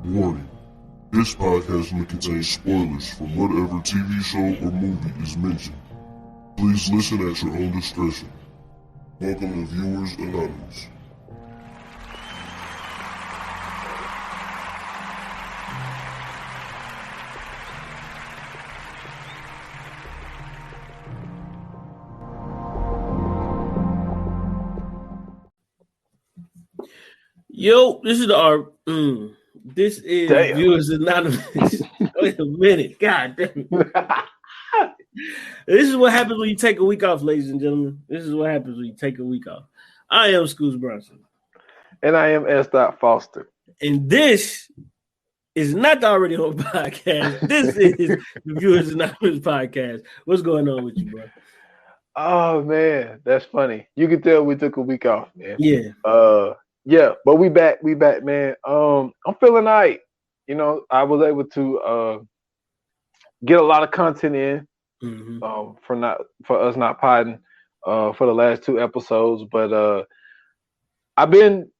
Warning. This podcast may contain spoilers from whatever TV show or movie is mentioned. Please listen at your own discretion. Welcome to Viewers Anonymous. Yo, this is this is Damn. Viewers Anonymous. Wait a minute, god damn it. This is what happens when you take a week off, ladies and gentlemen. This is what happens when you take a week off. I am Scoots Bronson. And I am S. Foster. And this is not the Already Home podcast. This is the Viewers Anonymous podcast. What's going on with you, bro? Oh man, that's funny. You can tell we took a week off, man. Yeah. Yeah, but we back, man. I'm feeling all right. You know, I was able to get a lot of content in for us not podding for the last 2 episodes, but I've been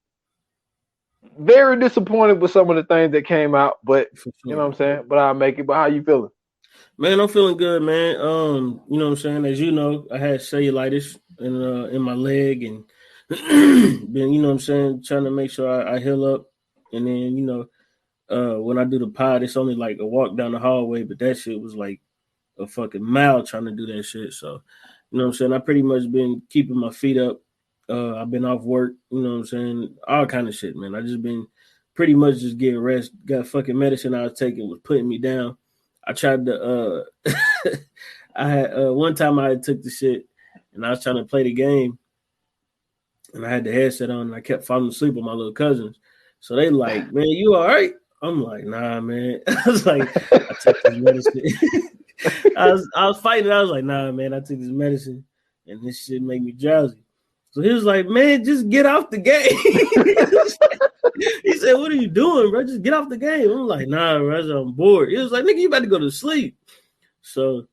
very disappointed with some of the things that came out, but you know what I'm saying? But I'll make it. But how you feeling? Man, I'm feeling good, man. You know what I'm saying? As you know, I had cellulitis in my leg and been, you know what I'm saying, trying to make sure I heal up. And then, you know, when I do the pod, it's only like a walk down the hallway, but that shit was like a fucking mile trying to do that shit. So, you know what I'm saying, I pretty much been keeping my feet up. I've been off work, you know what I'm saying, all kind of shit, man. I just been pretty much just getting rest. Got fucking medicine I was taking was putting me down. I tried to I had one time I took the shit and I was trying to play the game. And I had the headset on and I kept falling asleep with my little cousins. So they like, man, you all right? I'm like, nah, man. I was like, I took this medicine. I was fighting. I was like, nah, man, I took this medicine and this shit make me drowsy. So he was like, man, just get off the game. He said, what are you doing, bro? Just get off the game. I'm like, nah, bro, I'm bored. He was like, nigga, you about to go to sleep. So,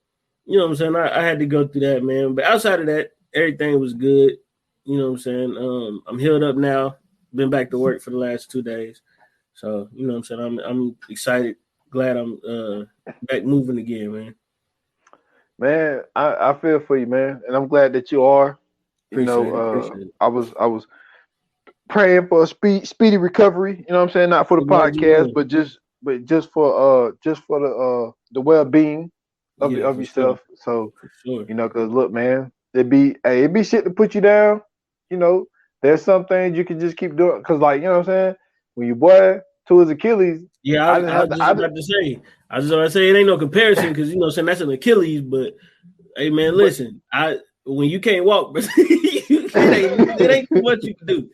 you know what I'm saying? I had to go through that, man. But outside of that, everything was good. You know what I'm saying? I'm healed up now. Been back to work for the last 2 days. So, you know what I'm saying? I'm excited. Glad I'm back moving again, man. Man, I feel for you, man. And I'm glad that you are. Appreciate it. I was praying for a speedy recovery, you know what I'm saying? Not for the podcast, but just for the well-being of yourself. Sure. So, sure. You know, cuz look, man, it'd be shit to put you down. You know, there's some things you can just keep doing because, like, you know what I'm saying? When your boy to his Achilles, yeah, I was just about to say it ain't no comparison because you know what I'm saying, that's an Achilles, but hey man, listen, when you can't walk, but it ain't too much you can do.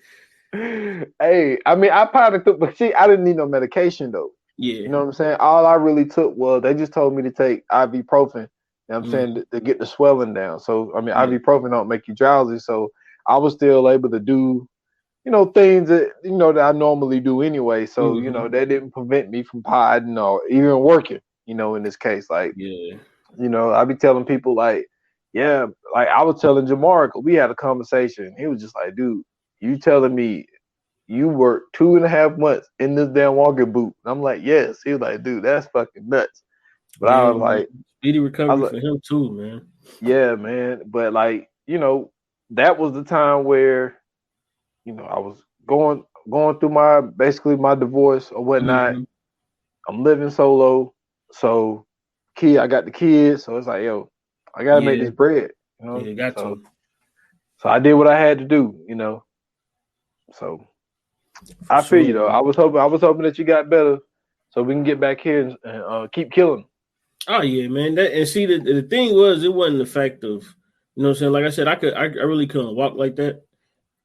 Hey, I mean, I probably took, but see, I didn't need no medication though. Yeah, you know what I'm saying. All I really took was they just told me to take ibuprofen. You know what I'm saying, to get the swelling down. So I mean, ibuprofen don't make you drowsy, so I was still able to do, you know, things that, you know, that I normally do anyway. So, you know, that didn't prevent me from podding or even working, you know, in this case. Like, you know, I be telling people like, yeah, like I was telling Jamar, we had a conversation. He was just like, dude, you telling me you worked 2.5 months in this damn walking boot? And I'm like, yes. He was like, dude, that's fucking nuts. But I was like, speedy recovery for him too, man. Yeah, man. But like, you know, that was the time where, you know, I was going through my divorce or whatnot. I'm living solo. So I got the kids. So it's like, yo, I gotta make this bread. You know? Yeah, got to. So I did what I had to do, you know. So I feel you though. I was hoping that you got better so we can get back here and keep killing. Oh yeah, man. And see the thing was, it wasn't the fact of, you know what I'm saying? Like I said, I really couldn't walk like that.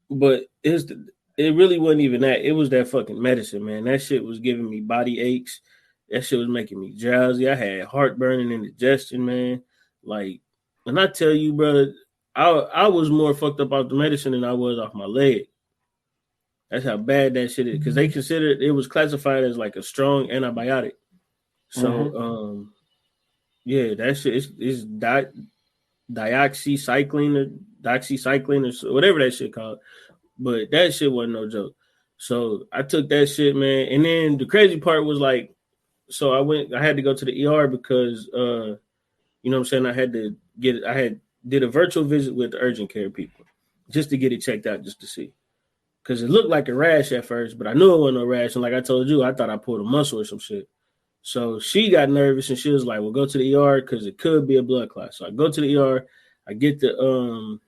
But it really wasn't even that. It was that fucking medicine, man. That shit was giving me body aches. That shit was making me drowsy. I had heartburn and indigestion, man. Like, when I tell you, brother, I was more fucked up off the medicine than I was off my leg. That's how bad that shit is. Because they considered it was classified as like a strong antibiotic. So, yeah, that shit is doxycycline or whatever that shit called. But that shit wasn't no joke. So I took that shit, man. And then the crazy part was like, so I had to go to the ER because you know what I'm saying, I did a virtual visit with the urgent care people just to get it checked out, just to see. Because it looked like a rash at first, but I knew it wasn't a rash. And like I told you, I thought I pulled a muscle or some shit. So she got nervous and she was like, well, go to the ER because it could be a blood clot. So I go to the ER. I get the,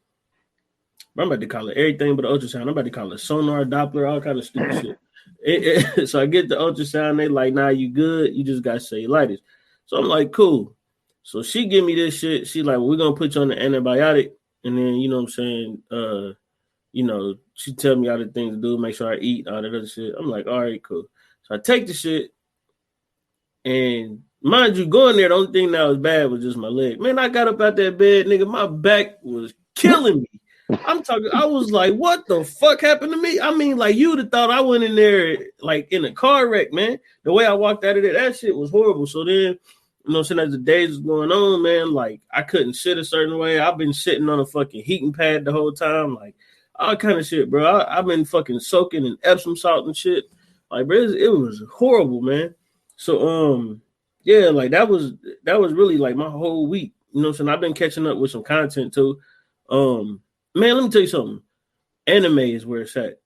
I'm about to call it everything but ultrasound. I'm about to call it sonar, Doppler, all kind of stupid shit. So I get the ultrasound. They like, nah, you good. You just got cellulitis. So I'm like, cool. So she give me this shit. She like, well, we're going to put you on the antibiotic. And then, you know what I'm saying, you know, she tell me all the things to do, make sure I eat, all that other shit. I'm like, all right, cool. So I take the shit. And mind you, going there, the only thing that was bad was just my leg. Man, I got up out that bed, nigga. My back was killing me. I was like, what the fuck happened to me? I mean, like, you'd have thought I went in there like in a car wreck, man. The way I walked out of there, that shit was horrible. So then, you know what I'm saying, as the days was going on, man, like, I couldn't sit a certain way. I've been sitting on a fucking heating pad the whole time, like, all kind of shit, bro. I've been fucking soaking in Epsom salt and shit. Like, bro, it was horrible, man. So, yeah, like that was really like my whole week. You know what I'm saying? I've been catching up with some content too. Man, let me tell you something. Anime is where it's at.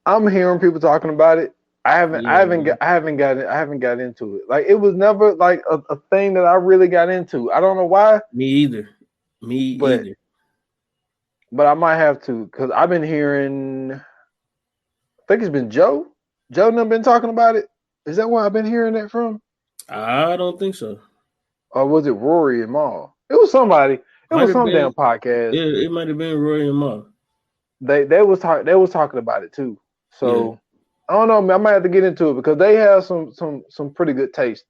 I'm hearing people talking about it. I haven't got into it. Like, it was never like a thing that I really got into. I don't know why. Me either. But I might have to, because I've been hearing, I think it's been Joe. Joe done been talking about it. Is that where I've been hearing that from? I don't think so. Or was it Rory and Maul? It was somebody. It was some damn podcast. It might have been Rory and Maul. They was talking about it too. So I don't know, man. I might have to get into it because they have some pretty good taste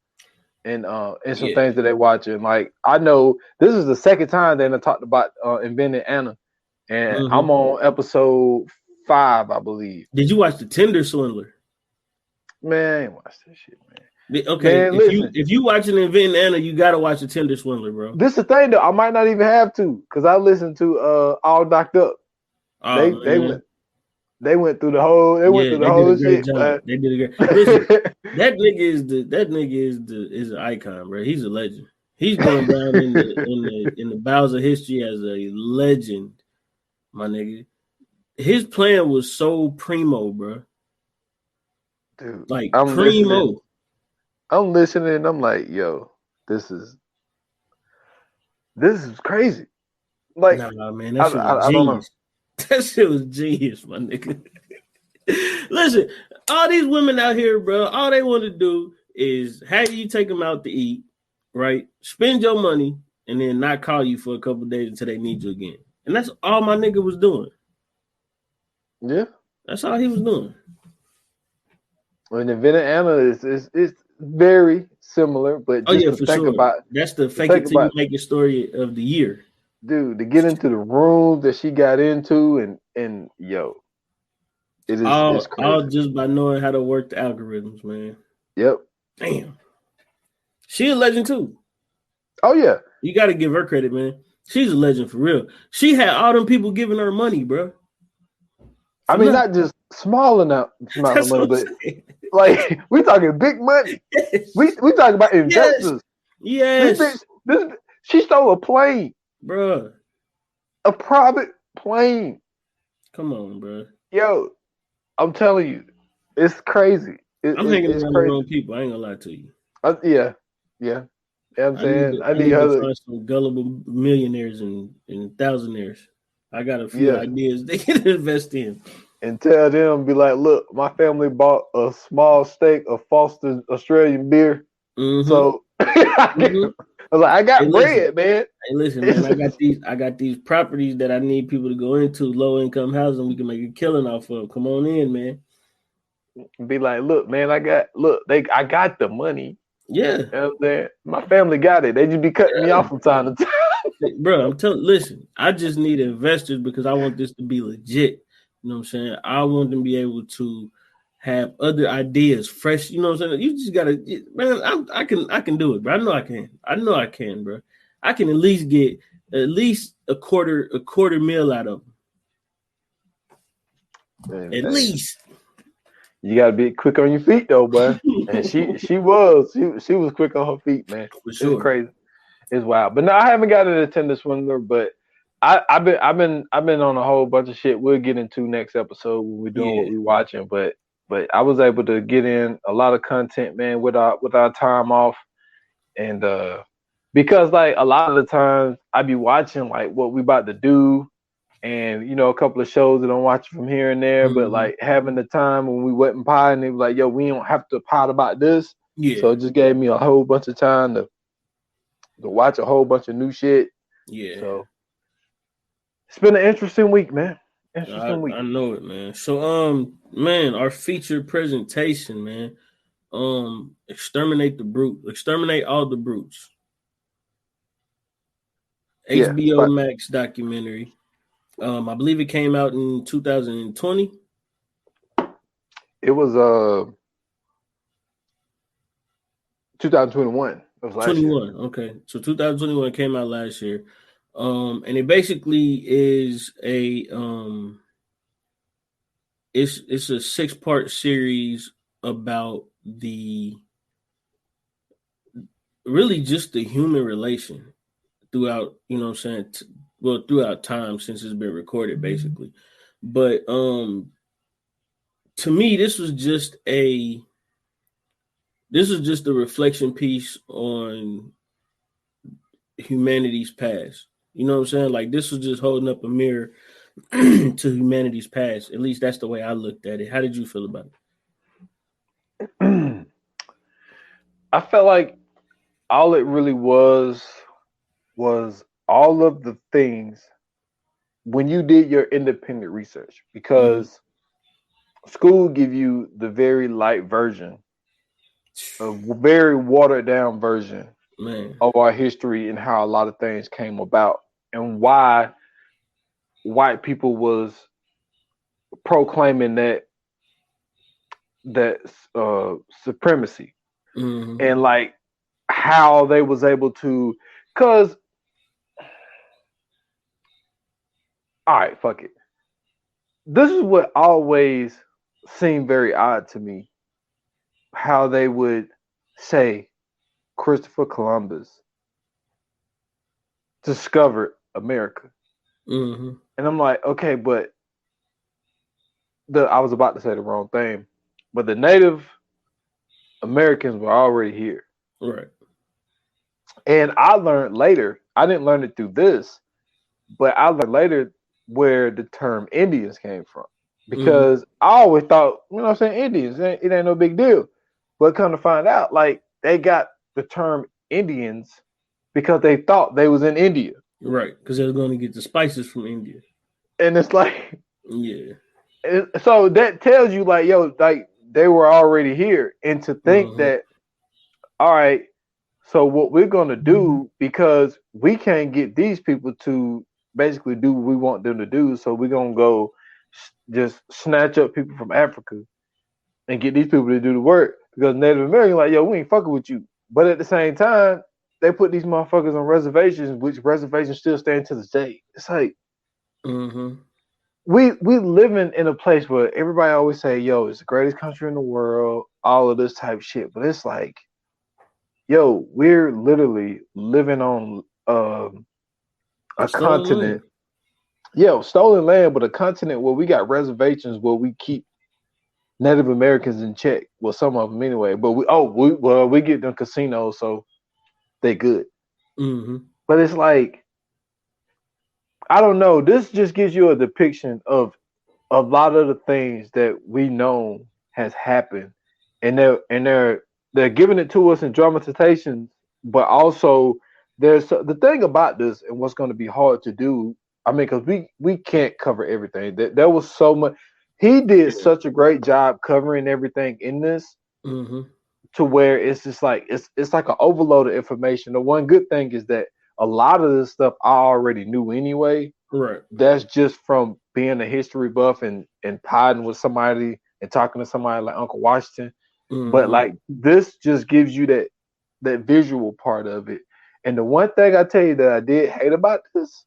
in some things that they watching. Like, I know this is the second time they talked about Inventing Anna, and I'm on episode 5, I believe. Did you watch The Tinder Swindler? Man, I ain't watch that shit, man. Okay, man, if you watching Inventing Anna, you gotta watch The Tinder Swindler, bro. This is the thing though. I might not even have to, because I listened to All Docked Up. They went through the whole. They went through the whole shit. They did a great. Listen, that nigga is an icon, bro. He's a legend. He's going down in the bowels of history as a legend, my nigga. His plan was so primo, bro. Dude, like primo. I'm listening. And I'm like, yo, this is crazy. Like, nah, man, that shit was genius. That shit was genius, my nigga. Listen, all these women out here, bro, all they want to do is have you take them out to eat, right? Spend your money, and then not call you for a couple of days until they need you again. And that's all my nigga was doing. Yeah. That's all he was doing. And Inventing Anna is very similar, but just for sure. That's the fake it till you make it story of the year. Dude, to get into the room that she got into and yo, it's crazy. All just by knowing how to work the algorithms, man. Yep. Damn. She a legend too. Oh yeah. You got to give her credit, man. She's a legend for real. She had all them people giving her money, bro. I mean, not just small amount of money, but like, we talking big money. Yes. We talking about investors. Yes. She stole a plane. Bruh. A private plane. Come on, bro. Yo, I'm telling you, it's crazy. I'm hanging around the wrong people. I ain't gonna lie to you. Yeah. You know what I'm saying? I need to find some gullible millionaires and thousandaires. I got a few ideas they can invest in. And tell them, be like, look, my family bought a small stake of Foster's Australian beer. So I was like, I got bread, man. Hey, listen, man, I got these properties that I need people to go into, low income housing. We can make a killing off of. Come on in, man. Be like, look, man, I got the money. Yeah. You know what I'm saying? My family got it. They just be cutting me off from time to time. Bro, listen, I just need investors because I want this to be legit. You know what I'm saying? I want them to be able to have other ideas, fresh. You know what I'm saying? You just gotta, man. I can do it, bro. I know I can, bro. I can at least get a quarter meal out of them. And, At least. You gotta be quick on your feet though, boy. And she was quick on her feet, man. For sure. It's crazy. It's wild. But no, I haven't got an attendance winner, but I've been on a whole bunch of shit we'll get into next episode when we're doing what we're watching. But I was able to get in a lot of content, man, with our time off. And because like a lot of the times I be watching like what we about to do and a couple of shows that I'm watching from here and there, but like having the time when we went and pie and they were like, yo, we don't have to pot about this. Yeah. So it just gave me a whole bunch of time to watch a whole bunch of new shit. Yeah. So it's been an interesting week, man. Interesting week. I know it, man. So man, our featured presentation, man. Exterminate All The Brutes. HBOMax documentary. I believe it came out in 2020. It was 2021. It was last 21. year. Okay. So 2021 came out last year. And it basically is a it's a 6-part series about really just the human relation throughout, throughout time since it's been recorded, basically. But to me, this was just a reflection piece on humanity's past. You know what I'm saying? Like, this was just holding up a mirror to humanity's past. At least that's the way I looked at it. How did you feel about it? I felt like all it really was all of the things when you did your independent research, because school give you the very light version, a very watered down version of our history and how a lot of things came about and why white people was proclaiming that supremacy and like how they was able to, cause all right, fuck it. This is what always seemed very odd to me, how they would say Christopher Columbus discovered America. And I'm like, okay, but I was about to say the wrong thing, but the Native Americans were already here. Right. And I learned later, I didn't learn it through this, but I learned later where the term Indians came from. Because I always thought, Indians, it ain't no big deal. But come to find out, like, they got the term Indians because they thought they was in India. Right, because they were going to get the spices from India. And it's like... Yeah. So that tells you, like, yo, like, they were already here. And to think that, all right, so what we're going to do, because we can't get these people to basically do what we want them to do, so we're going to go just snatch up people from Africa and get these people to do the work, because Native Americans like, yo, we ain't fucking with you. But at the same time, they put these motherfuckers on reservations, which reservations still stand to this day. It's like, we living in a place where everybody always say, yo, it's the greatest country in the world, all of this type of shit. But it's like, yo, we're literally living on a continent. Yeah, stolen land, but a continent where we got reservations where we keep Native Americans in check. Well, some of them anyway. But we get them casinos, so they good. But it's like, I don't know. This just gives you a depiction of a lot of the things that we know has happened, and they're giving it to us in dramatizations. But also, there's the thing about this, and what's going to be hard to do. I mean, because we can't cover everything. There was so much. He did such a great job covering everything in this, to where it's just like it's like an overload of information. The one good thing is that a lot of this stuff I already knew anyway. Right. That's just from being a history buff and podding with somebody and talking to somebody like Uncle Washington. But like this just gives you that visual part of it. And the one thing I tell you that I did hate about this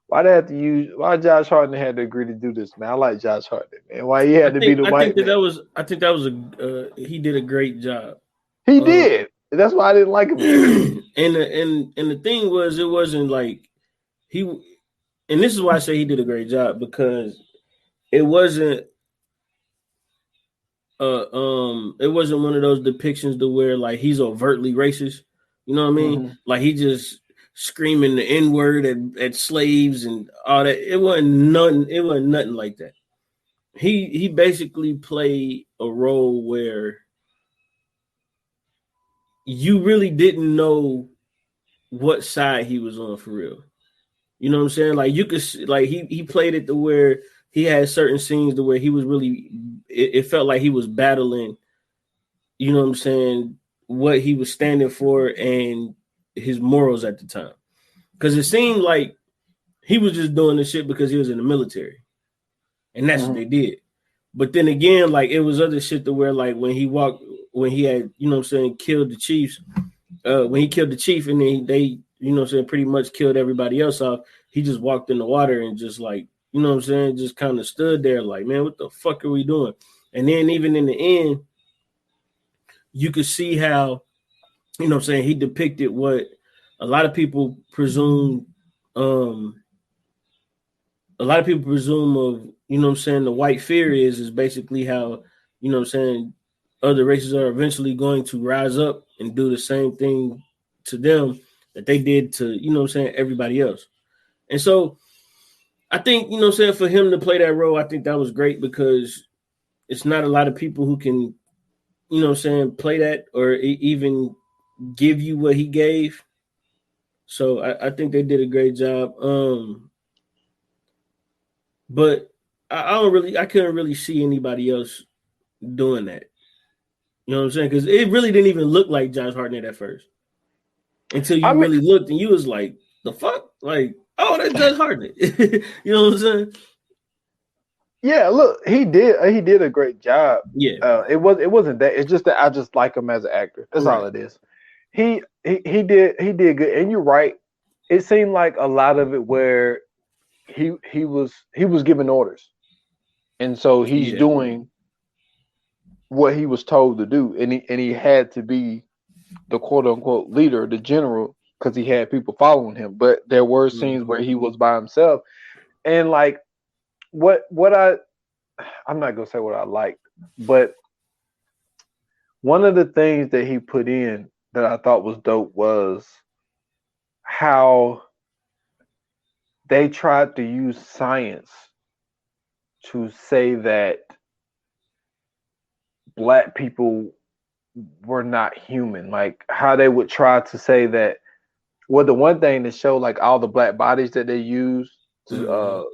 Why they have to use? Why Josh Hartnett had to agree to do this, man? I like Josh Hartnett, man. Why he had to be the white man? I think that was he did a great job. He did. That's why I didn't like him. And the thing was, it wasn't like he. And this is why I say he did a great job, because it wasn't it wasn't one of those depictions to where like he's overtly racist. You know what I mean? Mm-hmm. Like he just screaming the N-word at slaves and all that. It wasn't nothing like that. He basically played a role where you really didn't know what side he was on for real. You know what I'm saying? Like you could like he played it to where he had certain scenes to where he was really it felt like he was battling, you know what I'm saying, what he was standing for and his morals at the time. Because it seemed like he was just doing this shit because he was in the military. And that's what they did. But then again, like it was other shit to where like when he had, you know what I'm saying, killed the Chiefs, when he killed the chief and then they, you know what I'm saying, pretty much killed everybody else off, he just walked in the water and just like, you know what I'm saying, just kind of stood there like, man, what the fuck are we doing? And then even in the end, you could see how, you know what I'm saying, he depicted what a lot of people presume of, you know what I'm saying, the white fear is basically how, you know what I'm saying, other races are eventually going to rise up and do the same thing to them that they did to, you know what I'm saying, everybody else. And so I think, you know what I'm saying, for him to play that role, I think that was great because it's not a lot of people who can, you know what I'm saying, play that or even give you what he gave. So I think they did a great job. But I couldn't really see anybody else doing that. You know what I'm saying? Because it really didn't even look like Josh Hartnett at first. Until you really looked and you was like, the fuck? Like, oh, that's Josh Hartnett. You know what I'm saying? Yeah, look, he did a great job. Yeah. It wasn't that. It's just that I just like him as an actor. That's all it is. He did good. And you're right. It seemed like a lot of it where he was giving orders. And so he's doing what he was told to do. And he had to be the quote unquote leader, the general, because he had people following him. But there were scenes where he was by himself. And like I'm not gonna say what I liked, but one of the things that he put in that I thought was dope was how they tried to use science to say that black people were not human. Like how they would try to say that. Well, the one thing to show like all the black bodies that they use to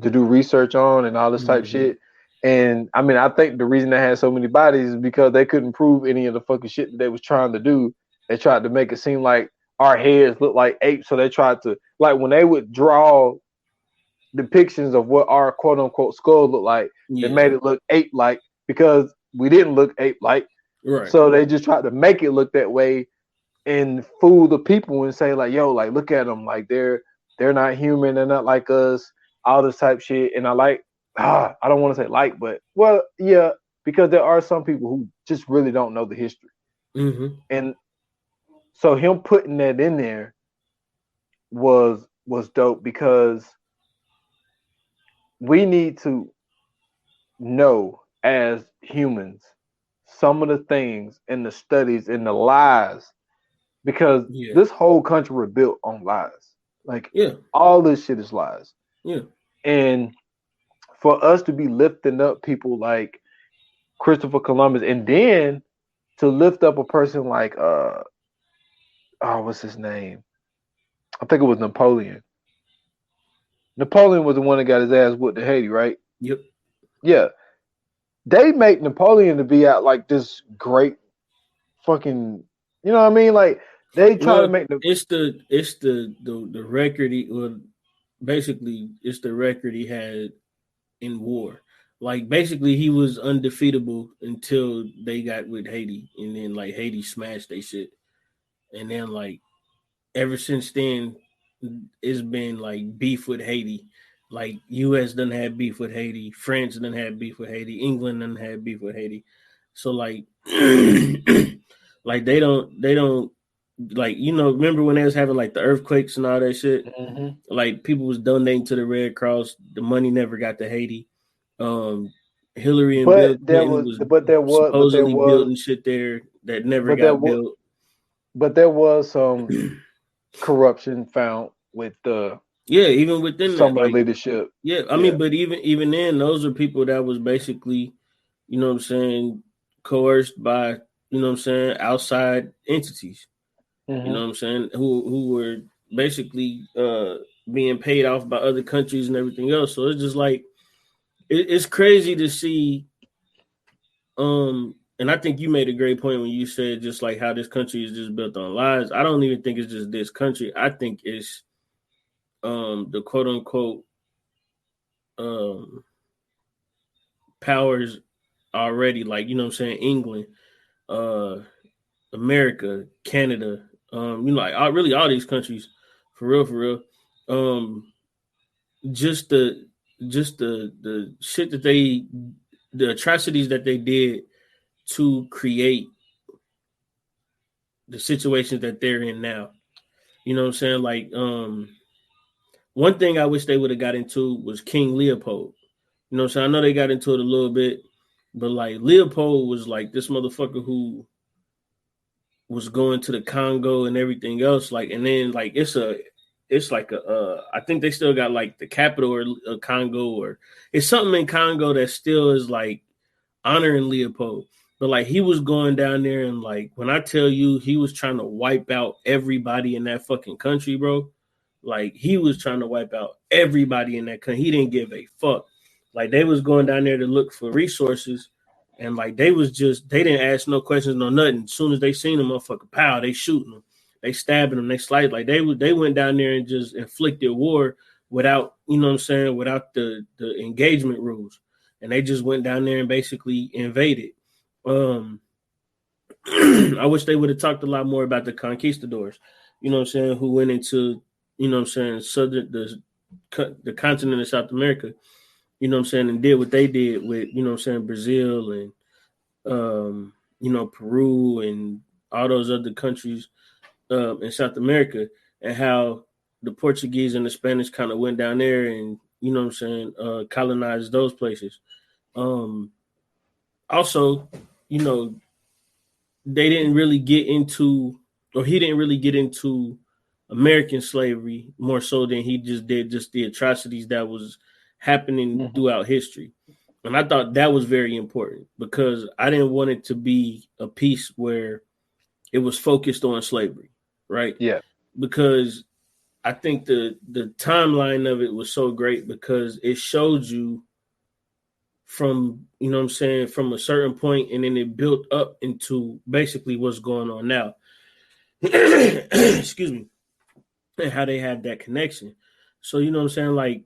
do research on and all this type shit. And I mean, I think the reason they had so many bodies is because they couldn't prove any of the fucking shit that they was trying to do. They tried to make it seem like our heads look like apes. So they tried to, like, when they would draw depictions of what our quote unquote skull looked like, they made it look ape like because we didn't look ape like. Right. So they just tried to make it look that way and fool the people and say like, yo, like, look at them. Like they're not human. They're not like us. All this type shit. And I like, I don't want to say like, but well, yeah, because there are some people who just really don't know the history. And so him putting that in there was dope because we need to know as humans some of the things and the studies and the lies because this whole country was built on lies. Like all this shit is lies. Yeah. And for us to be lifting up people like Christopher Columbus and then to lift up a person like what's his name? I think it was Napoleon. Napoleon was the one that got his ass whooped in Haiti, right? Yep. Yeah. They make Napoleon to be out like this great fucking, you know what I mean? Like they try to make it's the record basically it's the record he had in war. Like basically he was undefeatable until they got with Haiti, and then like Haiti smashed they shit, and then like ever since then it's been like beef with Haiti. Like U.S. done had beef with Haiti, France done had beef with Haiti, England done had beef with Haiti. So like, like they don't like, you know, remember when they was having like the earthquakes and all that shit? Mm-hmm. Like people was donating to the Red Cross. The money never got to Haiti. Hillary and Bill Clinton was supposedly building shit there that never got built. But there was some corruption found with the even within some that, of like the leadership. I mean, but even then, those are people that was basically, you know what I'm saying, coerced by, you know what I'm saying, outside entities. Mm-hmm. You know what I'm saying, who were basically being paid off by other countries and everything else. So it's just like it's crazy to see. And I think you made a great point when you said just like how this country is just built on lies. I don't even think it's just this country. I think it's the quote unquote powers already, like, you know what I'm saying, England, America, Canada, you know, like really all these countries, for real. Just the shit that the atrocities that they did to create the situations that they're in now. You know what I'm saying? Like, one thing I wish they would have got into was King Leopold. You know what I'm saying? I know they got into it a little bit, but like Leopold was like this motherfucker who was going to the Congo and everything else. Like, and then like it's like I think they still got like the capital or Congo, or it's something in Congo that still is like honoring Leopold. But like he was going down there and like when I tell you he was trying to wipe out everybody in that fucking country, bro. Like he was trying to wipe out everybody in that country. He didn't give a fuck. Like they was going down there to look for resources, and like they didn't ask no questions, no nothing. As soon as they seen them, motherfucker, pow, they shooting them, they stabbing them, they slice. Like they went down there and just inflicted war without, you know what I'm saying, without the engagement rules, and they just went down there and basically invaded. I wish they would have talked a lot more about the conquistadors, you know what I'm saying, who went into, you know what I'm saying, the continent of South America, you know what I'm saying, and did what they did with, you know what I'm saying, Brazil and, you know, Peru and all those other countries in South America, and how the Portuguese and the Spanish kind of went down there and, you know what I'm saying, colonized those places. Also, you know, they didn't really get into, or he didn't really get into American slavery more so than he just did just the atrocities that was happening throughout history. And I thought that was very important because I didn't want it to be a piece where it was focused on slavery, right? Yeah. Because I think the timeline of it was so great because it showed you from, you know what I'm saying, from a certain point, and then it built up into basically what's going on now. Excuse me. And how they have that connection. So, you know what I'm saying, like,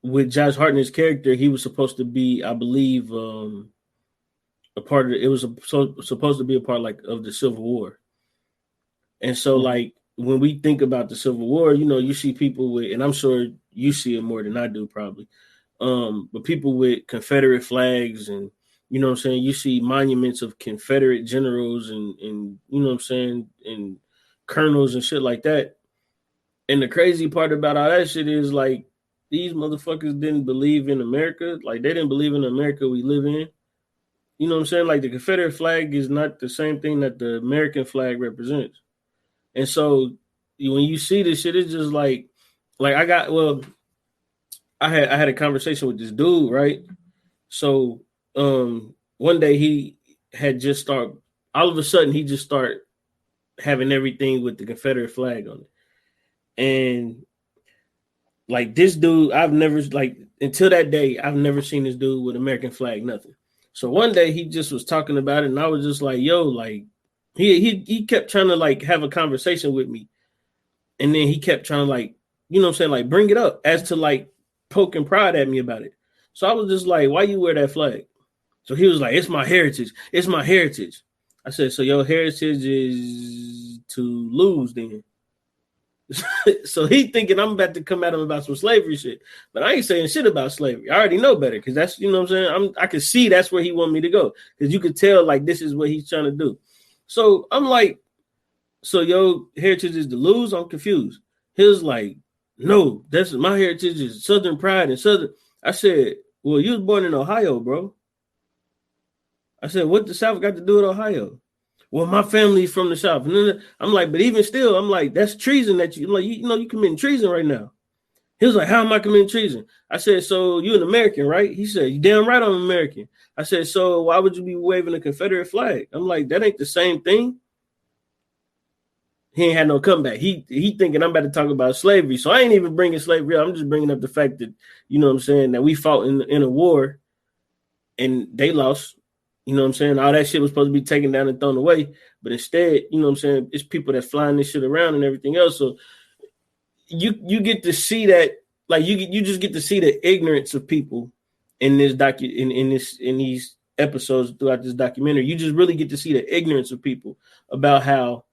with Josh Hartnett's character, he was supposed to be, I believe, a part of it. It was supposed to be a part like of the Civil War. And so, like, when we think about the Civil War, you know, you see people with, and I'm sure you see it more than I do probably, but people with Confederate flags, and, you know what I'm saying, you see monuments of Confederate generals and you know what I'm saying, and colonels and shit like that. And the crazy part about all that shit is, like, these motherfuckers didn't believe in America. Like, they didn't believe in America we live in. You know what I'm saying? Like, the Confederate flag is not the same thing that the American flag represents. And so when you see this shit, it's just like I had a conversation with this dude, right? So one day he had just started, all of a sudden he just started having everything with the Confederate flag on it. And like this dude, I've never, like, until that day, I've never seen this dude with American flag, nothing. So one day he just was talking about it, and I was just like, yo, like, he kept trying to like have a conversation with me. And then he kept trying to, like, you know what I'm saying, like, bring it up as to like poking pride at me about it. So I was just like, why you wear that flag? So he was like, it's my heritage. It's my heritage. I said, so your heritage is to lose then. So he thinking I'm about to come at him about some slavery shit. But I ain't saying shit about slavery. I already know better because that's, you know what I'm saying? I can see that's where he want me to go. Because you could tell like this is what he's trying to do. So I'm like, so your heritage is to lose? I'm confused. He was like, no, that's my heritage is Southern pride and Southern. I said, well, you was born in Ohio, bro. I said, what the South got to do with Ohio? Well, my family's from the South. And then I'm like, but even still, I'm like, that's treason that you like, you know, you committing treason right now. He was like, how am I committing treason? I said, so you an American, right? He said, you damn right I'm American. I said, so why would you be waving a Confederate flag? I'm like, that ain't the same thing. He ain't had no comeback. He thinking I'm about to talk about slavery. So I ain't even bringing slavery up. I'm just bringing up the fact that, you know what I'm saying, that we fought in a war and they lost. You know what I'm saying? All that shit was supposed to be taken down and thrown away. But instead, you know what I'm saying, it's people that flying this shit around and everything else. So you get to see that, like you just get to see the ignorance of people in this in these episodes throughout this documentary. You just really get to see the ignorance of people about how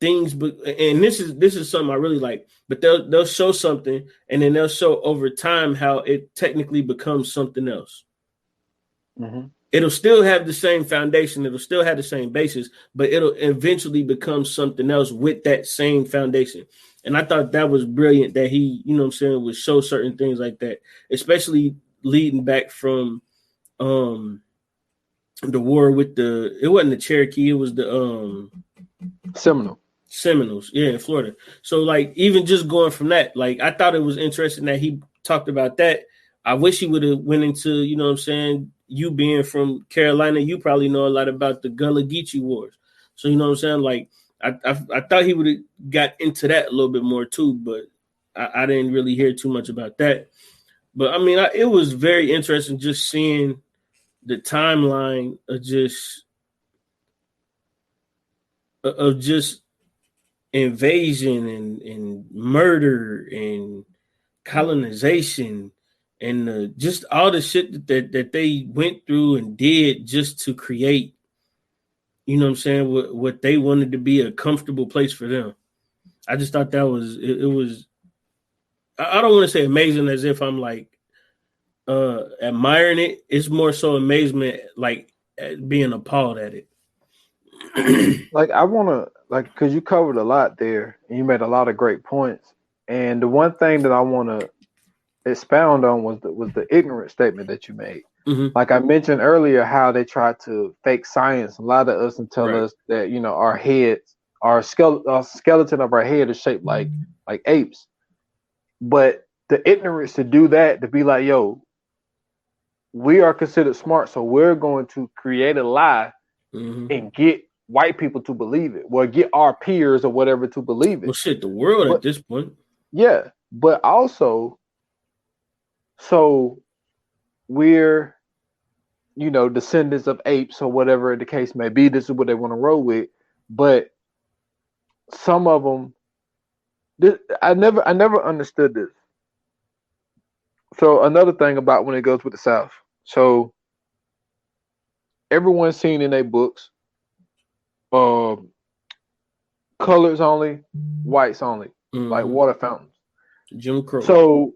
things, but and this is something I really like, but they'll show something and then they'll show over time how it technically becomes something else. Mm-hmm. It'll still have the same foundation, it'll still have the same basis, but it'll eventually become something else with that same foundation. And I thought that was brilliant that he, you know what I'm saying, would show certain things like that, especially leading back from the war with it wasn't the Cherokee, it was the Seminoles, yeah, in Florida. So like even just going from that, like I thought it was interesting that he talked about that. I wish he would have went into, you know what I'm saying, you being from Carolina, you probably know a lot about the Gullah Geechee Wars. So you know what I'm saying? Like I thought he would have got into that a little bit more too, but I didn't really hear too much about that. But I mean, it was very interesting just seeing the timeline of just invasion and murder and colonization and just all the shit that they went through and did just to create, you know what I'm saying, what they wanted to be a comfortable place for them. I just thought that was it was I don't want to say amazing as if I'm like admiring it. It's more so amazement, like being appalled at it. Like I want to, like, because you covered a lot there and you made a lot of great points. And the one thing that I want to expound on was the ignorant statement that you made. Mm-hmm. Like I mentioned earlier, how they try to fake science, a lot of us, and tell us that, you know, our heads, our skeleton of our head is shaped like apes. But the ignorance to do that, to be like, yo, we are considered smart, so we're going to create a lie and get white people to believe it, or get our peers or whatever to believe it. Well, shit, the world at this point. Yeah, but also, so we're, you know, descendants of apes or whatever the case may be. This is what they want to roll with. But some of them, I never understood this. So another thing about when it goes with the South. So everyone's seen in their books, colors only, whites only, like water fountains. Jim Crow. So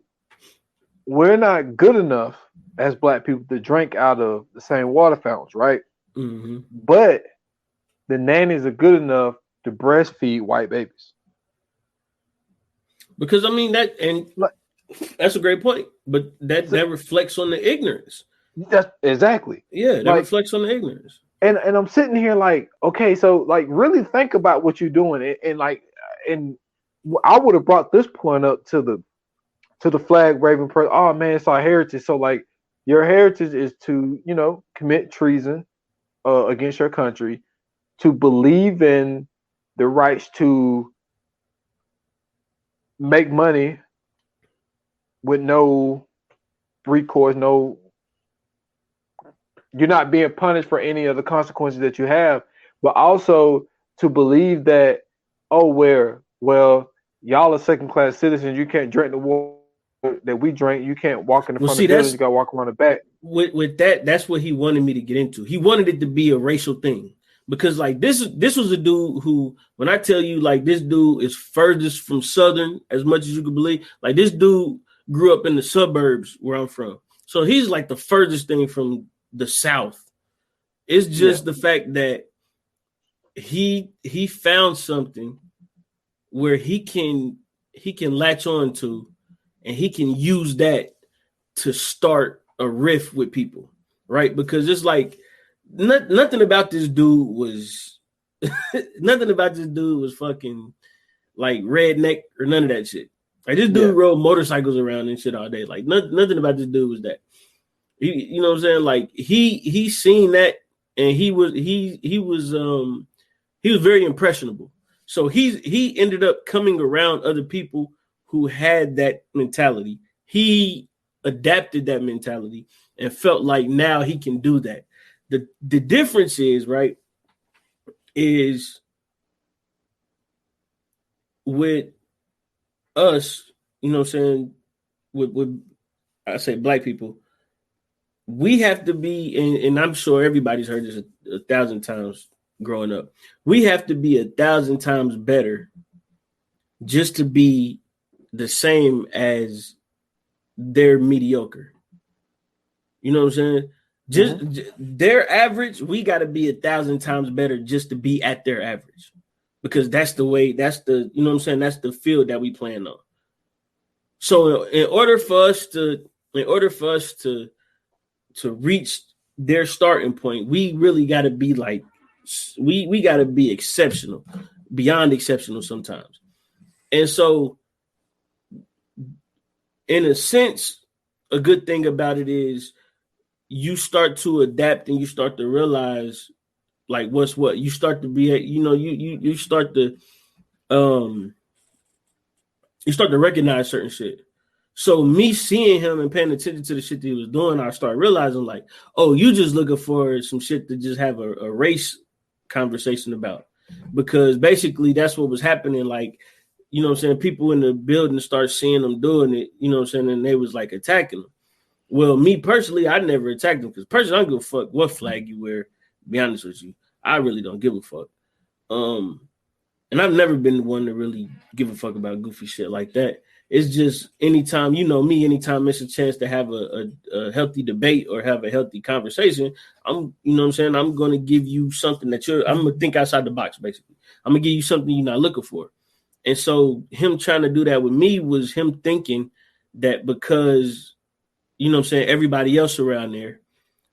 we're not good enough as black people to drink out of the same water fountains, right? Mm-hmm. But the nannies are good enough to breastfeed white babies. Because I mean that's a great point, but that reflects on the ignorance. That's exactly. Yeah, that reflects on the ignorance. And I'm sitting here like, okay, so like really think about what you're doing, and I would have brought this point up to the flag waving person. Oh man, it's our heritage. So like your heritage is to, you know, commit treason against your country, to believe in the rights to make money with no recourse, you're not being punished for any of the consequences that you have, but also to believe that, oh, well, y'all are second-class citizens, you can't drink the water that we drank. You can't walk in the front of the building. You got to walk around the back. With that, that's what he wanted me to get into. He wanted it to be a racial thing because like this was a dude who, when I tell you like this dude is furthest from Southern as much as you could believe. Like this dude grew up in the suburbs where I'm from, so he's like the furthest thing from the South. It's just the fact that he found something where he can latch on to, and he can use that to start a riff with people, right? Because it's like nothing about this dude was fucking like redneck or none of that shit. Like this dude rode motorcycles around and shit all day. Like nothing about this dude was that. You know what I'm saying? Like he seen that, and he was very impressionable. So he ended up coming around other people who had that mentality. He adapted that mentality and felt like now he can do that. The difference is, right, is with us, you know what I'm saying, with I say black people, we have to be, and I'm sure everybody's heard this a thousand times growing up, we have to be 1,000 times better just to be the same as they're mediocre. You know what I'm saying? Just their average, we got to be 1,000 times better just to be at their average, because that's the way. That's the, you know what I'm saying. That's the field that we playing on. So in order for us to reach their starting point, we really got to be like we got to be exceptional, beyond exceptional sometimes. And so, in a sense, a good thing about it is you start to adapt and you start to realize like what's what. You start to be, you start to recognize certain shit. So me seeing him and paying attention to the shit that he was doing, I start realizing like, oh, you just looking for some shit to just have a race conversation about, because basically that's what was happening. Like, you know what I'm saying, people in the building start seeing them doing it, you know what I'm saying, and they was like attacking them. Well, me personally, I never attacked them because personally, I don't give a fuck what flag you wear. To be honest with you, I really don't give a fuck. And I've never been the one to really give a fuck about goofy shit like that. It's just anytime, you know me, anytime it's a chance to have a healthy debate or have a healthy conversation, you know what I'm saying, I'm going to give you something that I'm going to think outside the box, basically. I'm going to give you something you're not looking for. And so him trying to do that with me was him thinking that because, you know what I'm saying, everybody else around there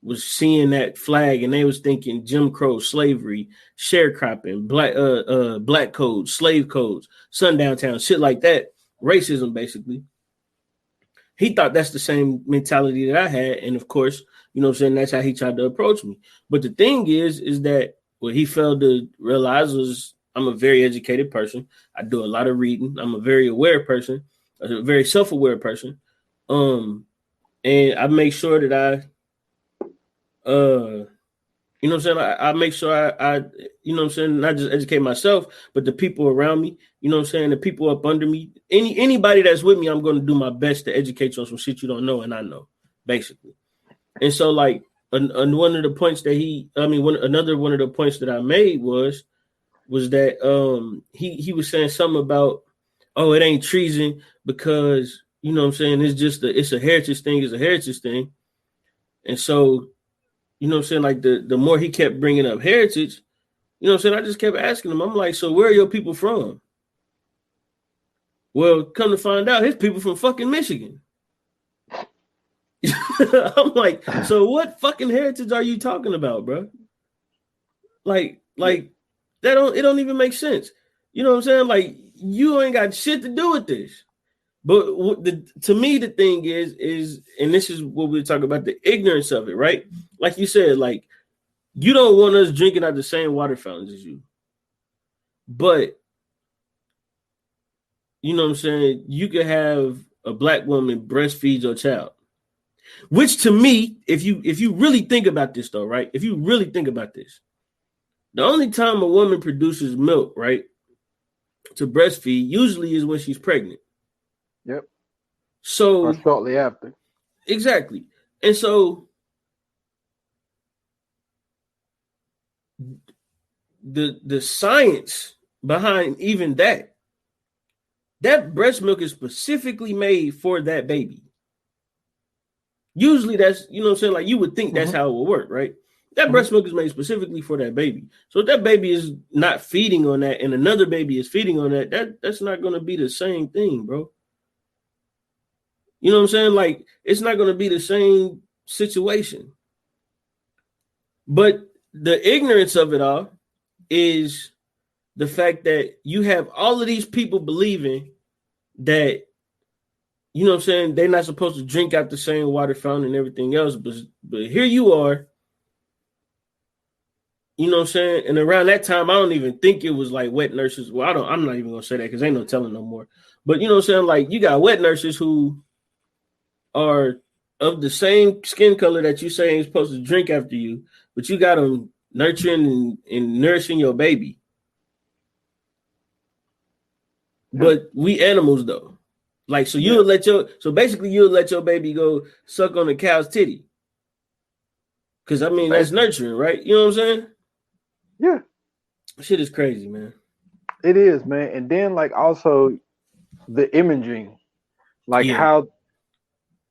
was seeing that flag and they was thinking Jim Crow, slavery, sharecropping, black codes, slave codes, sundown town, shit like that, racism basically. He thought that's the same mentality that I had, and of course, you know what I'm saying, that's how he tried to approach me. But the thing is that what he failed to realize was I'm a very educated person. I do a lot of reading. I'm a very aware person, a very self-aware person. And I make sure that I you know what I'm saying, I make sure I you know what I'm saying, not just educate myself, but the people around me, you know what I'm saying, the people up under me, anybody that's with me, I'm going to do my best to educate you on some shit you don't know and I know, basically. And so like one of the points that another one of the points that I made was that he was saying something about, oh, it ain't treason because, you know what I'm saying, it's a heritage thing. And so, you know what I'm saying, like the more he kept bringing up heritage, you know what I'm saying, I just kept asking him, I'm like, so where are your people from? Well, come to find out, his people from fucking Michigan. I'm like, so what fucking heritage are you talking about, bro? Like it don't even make sense. You know what I'm saying? Like, you ain't got shit to do with this. But to me, the thing is, and this is what we're talking about, the ignorance of it, right? Like you said, like, you don't want us drinking out the same water fountains as you. But, you know what I'm saying, you could have a black woman breastfeed your child. Which to me, if you really think about this though, right? If you really think about this, the only time a woman produces milk, right, to breastfeed usually is when she's pregnant. Yep. So or shortly after. Exactly. And so the science behind even that breast milk is specifically made for that baby. Usually that's, you know what I'm saying, like you would think that's how it would work, right? That breast milk is made specifically for that baby. So if that baby is not feeding on that and another baby is feeding on that's not going to be the same thing, bro. You know what I'm saying? Like, it's not going to be the same situation. But the ignorance of it all is the fact that you have all of these people believing that, you know what I'm saying, they're not supposed to drink out the same water fountain and everything else. But here you are, you know what I'm saying? And around that time, I don't even think it was like wet nurses. Well, I'm not even going to say that because ain't no telling no more. But you know what I'm saying? Like, you got wet nurses who are of the same skin color that you say ain't supposed to drink after you, but you got them nurturing and nourishing your baby. But we animals though. Like, so you'll basically you'll let your baby go suck on a cow's titty. Cause I mean that's nurturing, right? You know what I'm saying? Yeah. Shit is crazy, man. It is, man. And then like also the imaging, like how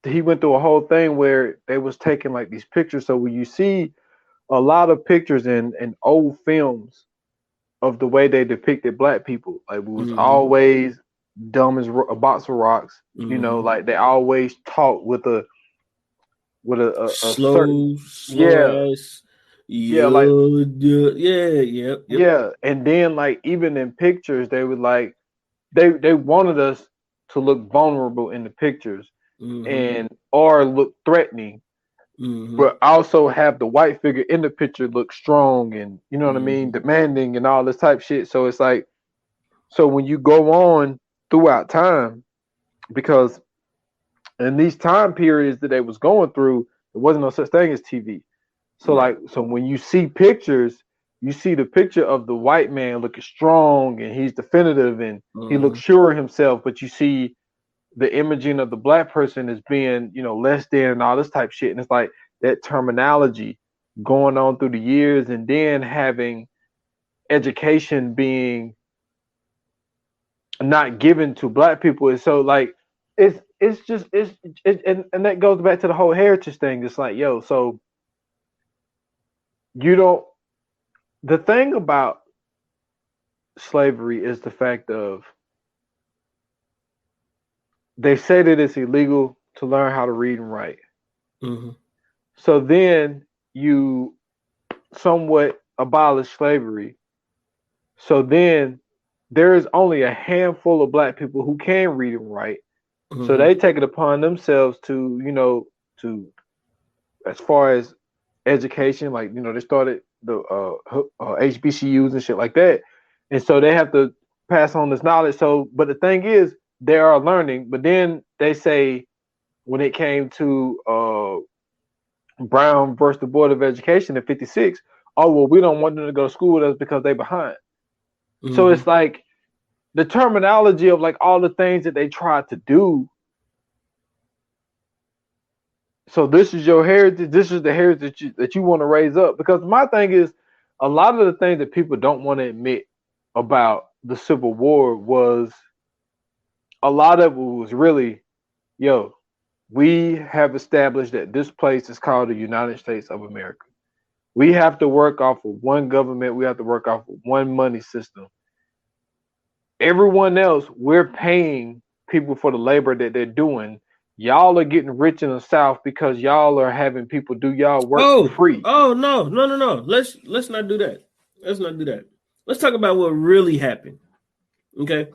he went through a whole thing where they was taking like these pictures. So when you see a lot of pictures in old films of the way they depicted black people, like it was always dumb as a box of rocks. You know, like they always talk with a slow ass. And then like even in pictures they would like they wanted us to look vulnerable in the pictures and or look threatening, but also have the white figure in the picture look strong and, you know what I mean, demanding and all this type shit. So it's like, so when you go on throughout time, because in these time periods that they was going through, there wasn't no such thing as TV. So like, so when you see pictures, you see the picture of the white man looking strong and he's definitive and he looks sure of himself, but you see the imaging of the black person as being, you know, less than and all this type of shit. And it's like that terminology going on through the years, and then having education being not given to black people. And so like, and that goes back to the whole heritage thing. It's like, yo, so the thing about slavery is the fact of, they say that it's illegal to learn how to read and write. So then you somewhat abolish slavery. So then there is only a handful of black people who can read and write. So they take it upon themselves to, you know, to, as far as education, like, you know, they started the HBCUs and shit like that. And so they have to pass on this knowledge. So, but the thing is, they are learning. But then they say, when it came to Brown versus the Board of Education in '56, oh, well, we don't want them to go to school with us because they're behind. So it's like the terminology of like all the things that they tried to do. So this is your heritage. This is the heritage that you want to raise up. Because my thing is, a lot of the things that people don't want to admit about the Civil War was, a lot of it was really, yo, we have established that this place is called the United States of America. We have to work off of one government. We have to work off of one money system. Everyone else, we're paying people for the labor that they're doing. Y'all are getting rich in the South because y'all are having people do y'all work for free. Oh, no. Let's not do that. Let's talk about what really happened. Okay.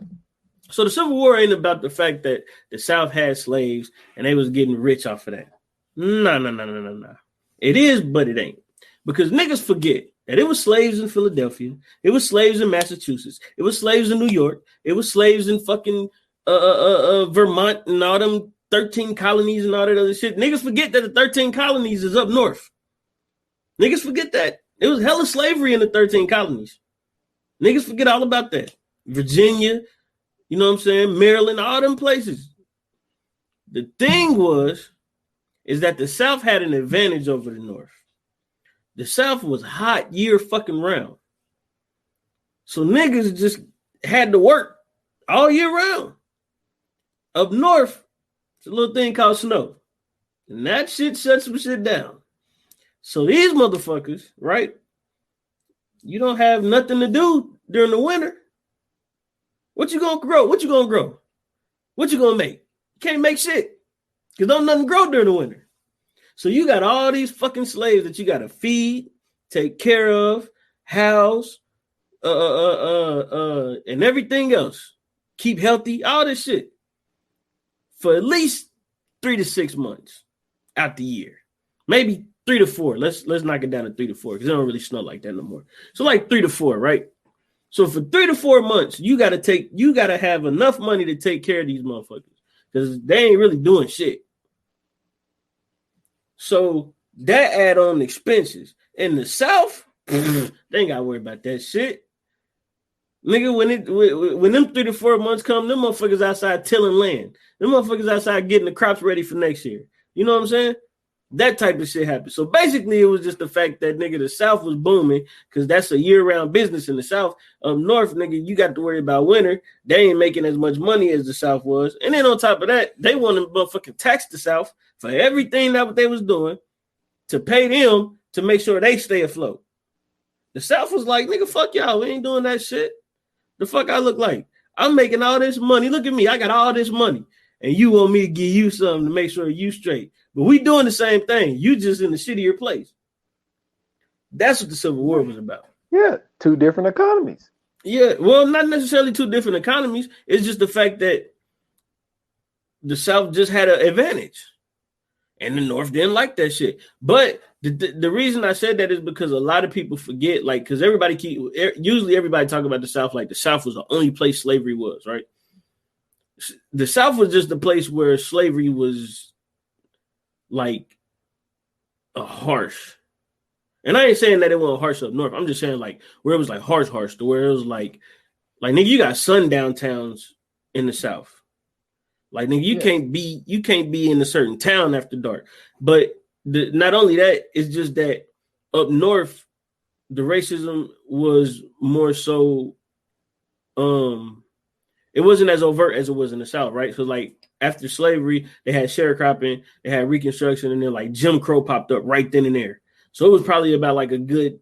So the Civil War ain't about the fact that the South had slaves and they was getting rich off of that. No. It is, but it ain't. Because niggas forget that it was slaves in Philadelphia. It was slaves in Massachusetts. It was slaves in New York. It was slaves in fucking Vermont and all them 13 colonies and all that other shit. Niggas forget that the 13 colonies is up north. Niggas forget that. It was hella slavery in the 13 colonies. Niggas forget all about that. Virginia, you know what I'm saying? Maryland, all them places. The thing is that the South had an advantage over the North. The South was hot year fucking round. So niggas just had to work all year round. Up north, it's a little thing called snow. And that shit shuts some shit down. So these motherfuckers, right? You don't have nothing to do during the winter. What you gonna grow? What you gonna grow? What you gonna make? You can't make shit. Because don't nothing grow during the winter. So you got all these fucking slaves that you gotta feed, take care of, house, and everything else. Keep healthy, all this shit. For at least 3 to 6 months out the year. Maybe 3 to 4. Let's knock it down to 3 to 4 because it don't really snow like that no more. So like 3 to 4, right? So for 3 to 4 months, you gotta have enough money to take care of these motherfuckers because they ain't really doing shit. So that add on expenses. In the South, they ain't gotta worry about that shit. Nigga, when them 3 to 4 months come, them motherfuckers outside tilling land. Them motherfuckers outside getting the crops ready for next year. You know what I'm saying? That type of shit happened. So basically, it was just the fact that, nigga, the South was booming because that's a year-round business in the South. Up north, nigga, you got to worry about winter. They ain't making as much money as the South was. And then on top of that, they want to motherfucking tax the South for everything that what they was doing to pay them to make sure they stay afloat. The South was like, nigga, fuck y'all. We ain't doing that shit. The fuck I look like? I'm making all this money. Look at me. I got all this money. And you want me to give you something to make sure you straight. But we doing the same thing. You just in a shittier place. That's what the Civil War was about. Yeah, 2 different economies. Yeah, well, not necessarily 2 different economies. It's just the fact that the South just had an advantage. And the North didn't like that shit. But the reason I said that is because a lot of people forget, like, because usually everybody talk about the South like the South was the only place slavery was, right? The South was just the place where slavery was like a harsh. And I ain't saying that it wasn't harsh up north. I'm just saying like where it was like harsh to where it was like nigga, you got sundown towns in the South. Like nigga, you can't be in a certain town after dark. But not only that, it's just that up north, the racism was more so it wasn't as overt as it was in the South, right? So like after slavery, they had sharecropping, they had Reconstruction, and then like Jim Crow popped up right then and there. So it was probably about like a good,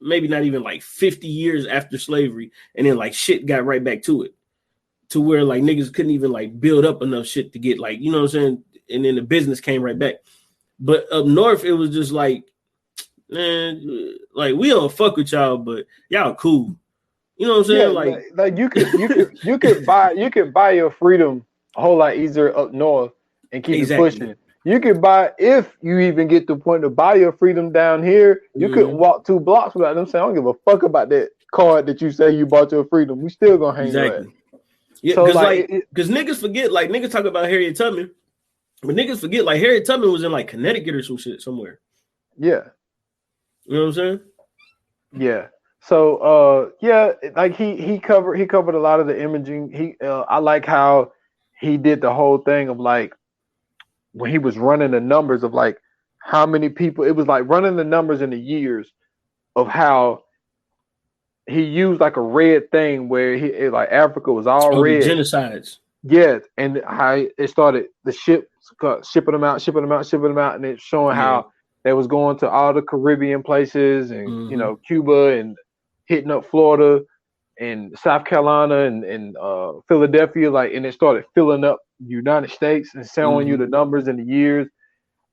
maybe not even like 50 years after slavery, and then like shit got right back to it. To where like niggas couldn't even like build up enough shit to get like, you know what I'm saying? And then the business came right back. But up north, it was just like, man, like we don't fuck with y'all, but y'all cool. You know what I'm saying? Yeah, like you could buy your freedom a whole lot easier up north and keep it pushing. You could buy, if you even get to the point to buy your freedom down here, you couldn't walk 2 blocks without them saying, I don't give a fuck about that card that you say you bought your freedom. We still gonna hang your ass. Yeah, because niggas forget, like niggas talk about Harriet Tubman, but niggas forget like Harriet Tubman was in like Connecticut or some shit somewhere. Yeah. You know what I'm saying? Yeah. So like he covered a lot of the imaging. I like how he did the whole thing of like when he was running the numbers of like how many people, it was like running the numbers in the years of how he used like a red thing where like Africa was all red. The genocides. Yeah, and how it started, the ships shipping them out, and it's showing how they was going to all the Caribbean places and you know, Cuba and hitting up Florida and South Carolina and Philadelphia, like, and it started filling up the United States and showing you the numbers and the years.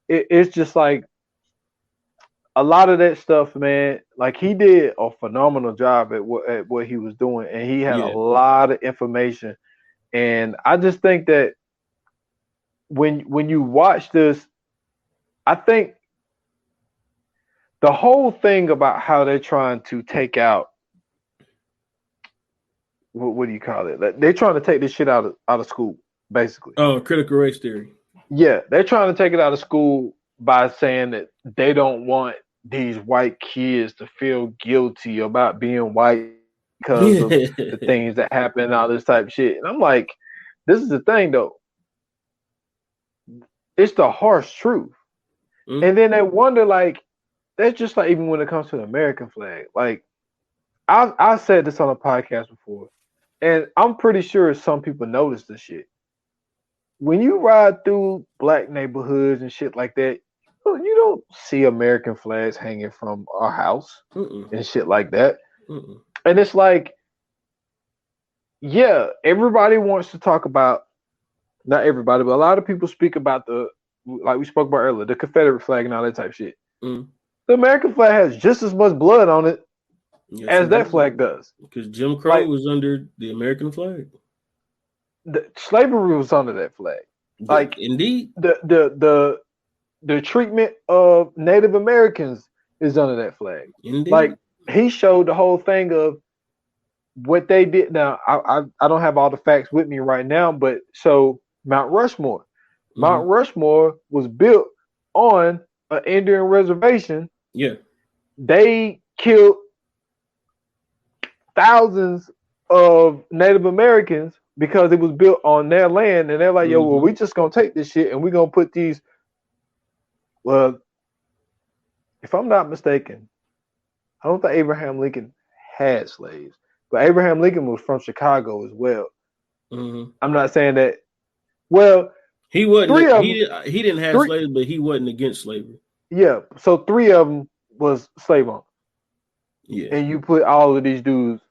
It's just like a lot of that stuff, man. Like he did a phenomenal job at what he was doing, and he had a lot of information. And I just think that when you watch this, I think the whole thing about how they're trying to take out, what do you call it? They're trying to take this shit out of school, basically. Oh, critical race theory. Yeah, they're trying to take it out of school by saying that they don't want these white kids to feel guilty about being white because of the things that happen and all this type of shit. And I'm like, this is the thing though. It's the harsh truth. Mm. And then they wonder, like, that's just like even when it comes to the American flag. Like, I said this on a podcast before, and I'm pretty sure some people notice this shit. When you ride through black neighborhoods and shit like that, you don't see American flags hanging from our house and shit like that. And it's like, yeah, everybody wants to talk about, not everybody, but a lot of people speak about like we spoke about earlier, the Confederate flag and all that type of shit. The American flag has just as much blood on it as that flag does. Because Jim Crow was under the American flag. Slavery was under that flag. Like, indeed, the treatment of Native Americans is under that flag. Indeed. Like, he showed the whole thing of what they did. Now, I don't have all the facts with me right now, but so Mount Rushmore. Mount Rushmore was built on an Indian reservation. Yeah. They killed thousands of Native Americans because it was built on their land, and they're like, yo, well, we just gonna take this shit and we're gonna put these. Well, if I'm not mistaken, I don't think Abraham Lincoln had slaves, but Abraham Lincoln was from Chicago as well. I'm not saying that. Well, he wasn't. He didn't have slaves, but he wasn't against slavery. Yeah, so 3 of them was slave owners. Yeah, and you put all of these dudes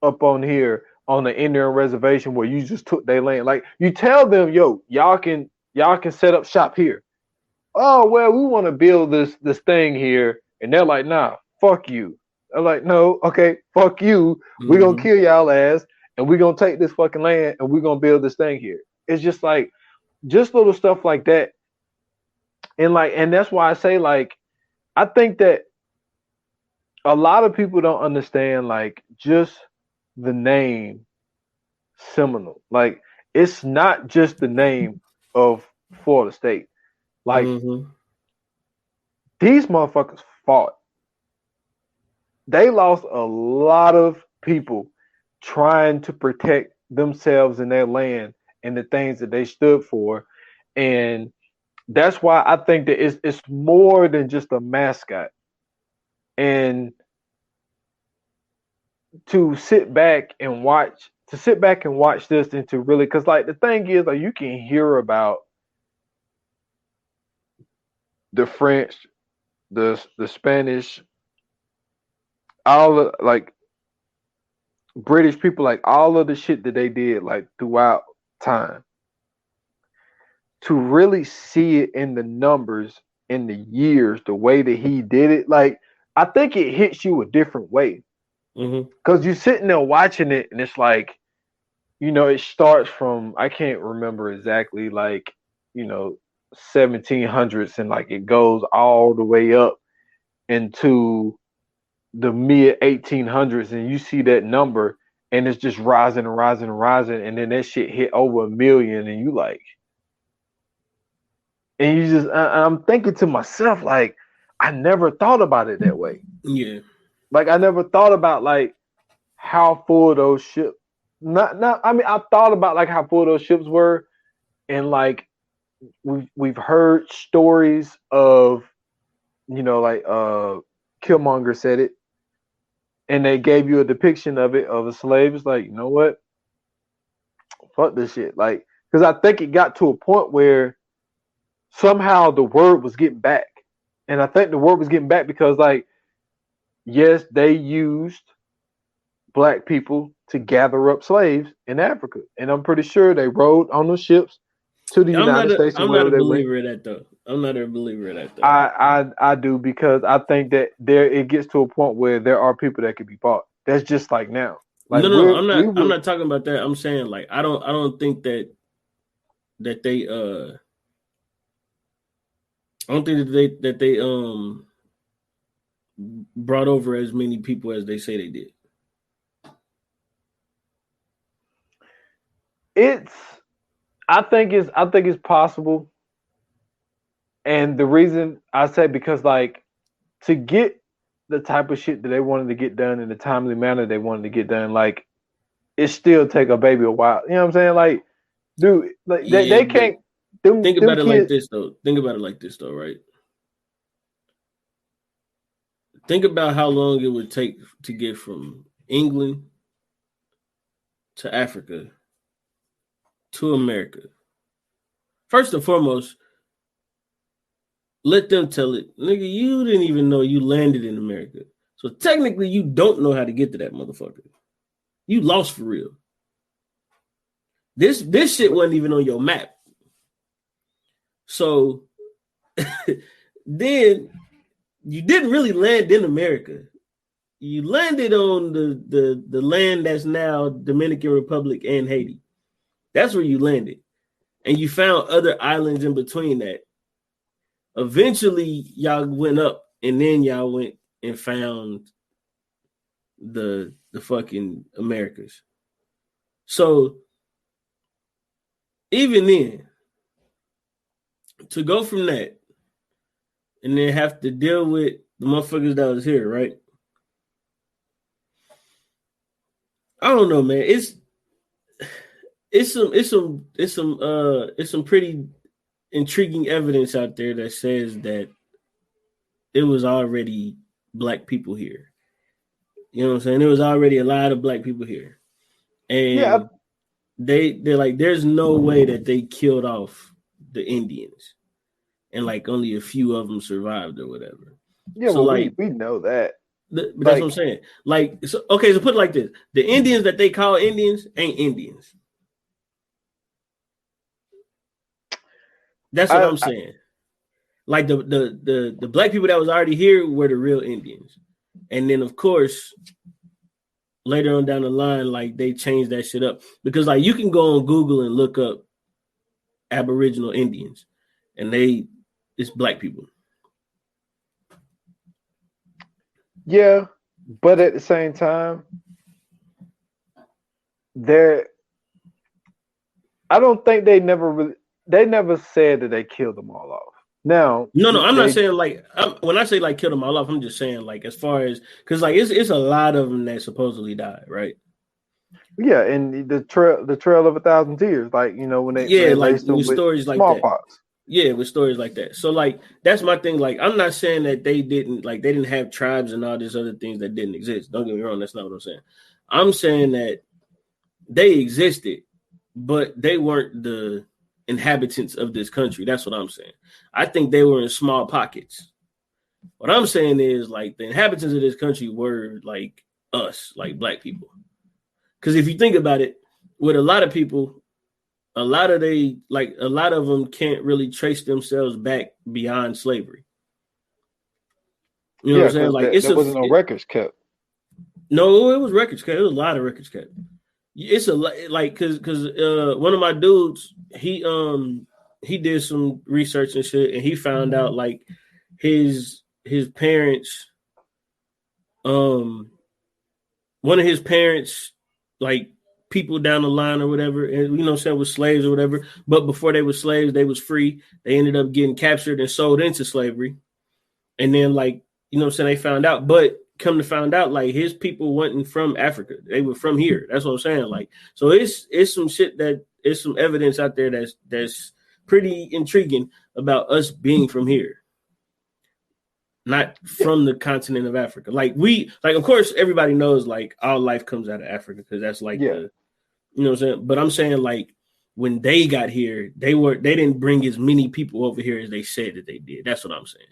up on here on the Indian reservation where you just took their land. Like, you tell them, yo, y'all can set up shop here. Oh, well, we want to build this thing here, and they're like, nah, fuck you. They're like, no, okay, fuck you. We're gonna kill y'all ass, and we're gonna take this fucking land, and we're gonna build this thing here. It's just like, just little stuff like that. And that's why I say, like, I think that a lot of people don't understand, like, just the name Seminole. Like, it's not just the name of Florida State. Like, these motherfuckers fought. They lost a lot of people trying to protect themselves and their land and the things that they stood for. And that's why I think that it's more than just a mascot. And to sit back and watch this and to really, because, like, the thing is, like, you can hear about the French, the Spanish, all of, like, British people, like, all of the shit that they did, like, throughout time. To really see it in the numbers, in the years, the way that he did it, like, I think it hits you a different way. Because you're sitting there watching it, and it's like, you know, it starts from, I can't remember exactly, like, you know, 1700s, and, like, it goes all the way up into the mid 1800s, and you see that number, and it's just rising and rising and rising, and then that shit hit over 1 million, and you like, and you just, I'm thinking to myself, like, I never thought about it that way. Yeah. Like, I never thought about, like, how full those ships, I mean, I thought about, like, how full those ships were, and, like, we've heard stories of, you know, like, Killmonger said it, and they gave you a depiction of it, of a slave. It's like, you know what? Fuck this shit. Like, because I think it got to a point where somehow the word was getting back. And I think the word was getting back because, like, yes, they used black people to gather up slaves in Africa. And I'm pretty sure they rode on those ships to the United States. I'm not a believer in that, though. I'm not a believer in that, though. I do, because I think that it gets to a point where there are people that could be bought. That's just like now. Like, no, I'm not talking about that. I'm saying, like, I don't think that they I don't think that they brought over as many people as they say they did. I think it's possible. And the reason I say, because, like, to get the type of shit that they wanted to get done in the timely manner they wanted to get done, like, it still take a baby a while. You know what I'm saying? Like, dude, like, they Think about it like kids. this, though. Think about it like this, though, right? Think about how long it would take to get from England to Africa to America. First and foremost, let them tell it. Nigga, you didn't even know you landed in America. So technically, you don't know how to get to that motherfucker. You lost for real. This shit wasn't even on your map. So then you didn't really land in America. You landed on the land that's now Dominican Republic and Haiti. That's where you landed. And you found other islands in between that. Eventually, y'all went up, and then y'all went and found the fucking Americas. So even then, to go from that and then have to deal with the motherfuckers that was here, right? I don't know, man. It's some pretty intriguing evidence out there that says that it was already black people here. You know what I'm saying? There was already a lot of black people here. And they're like, there's no way that they killed off the Indians. And like only a few of them survived or whatever. Yeah, so well, like we know that. But that's what I'm saying. Like, so put it like this: the Indians that they call Indians ain't Indians. That's what I'm saying. Like the black people that was already here were the real Indians, and then of course later on down the line, like they changed that shit up because like you can go on Google and look up Aboriginal Indians, and it's black people. Yeah, but at the same time, I don't think they never said that they killed them all off. Now, no, I'm not saying like when I say like kill them all off, I'm just saying like as far as because like it's a lot of them that supposedly died, right? Yeah, and the trail of 1,000 tears, like when they like laced them with stories like smallpox. That. Yeah, with stories like that. So like that's my thing. Like I'm not saying that they didn't have tribes and all these other things that didn't exist. Don't get me wrong, that's not what I'm saying. I'm saying that they existed, but they weren't the inhabitants of this country. That's what I'm saying. I think they were in small pockets. What I'm saying is like the inhabitants of this country were like us, like black people. Because if you think about it, with a lot of people, a lot of them can't really trace themselves back beyond slavery. You know what I'm saying? Like there wasn't no records kept. No, it was records kept. It was a lot of records kept. It's a like because one of my dudes he did some research and shit, and he found out like his parents one of his parents like people down the line or whatever, and said was slaves or whatever. But before they were slaves, they was free. They ended up getting captured and sold into slavery. And then they found out, but come to find out, like his people wasn't from Africa. They were from here. That's what I'm saying. Like, so it's some shit it's some evidence out there that's pretty intriguing about us being from here. Not from the continent of Africa. Of course, everybody knows like all life comes out of Africa because that's like the, you know what I'm saying? But I'm saying like when they got here, they didn't bring as many people over here as they said that they did. That's what I'm saying.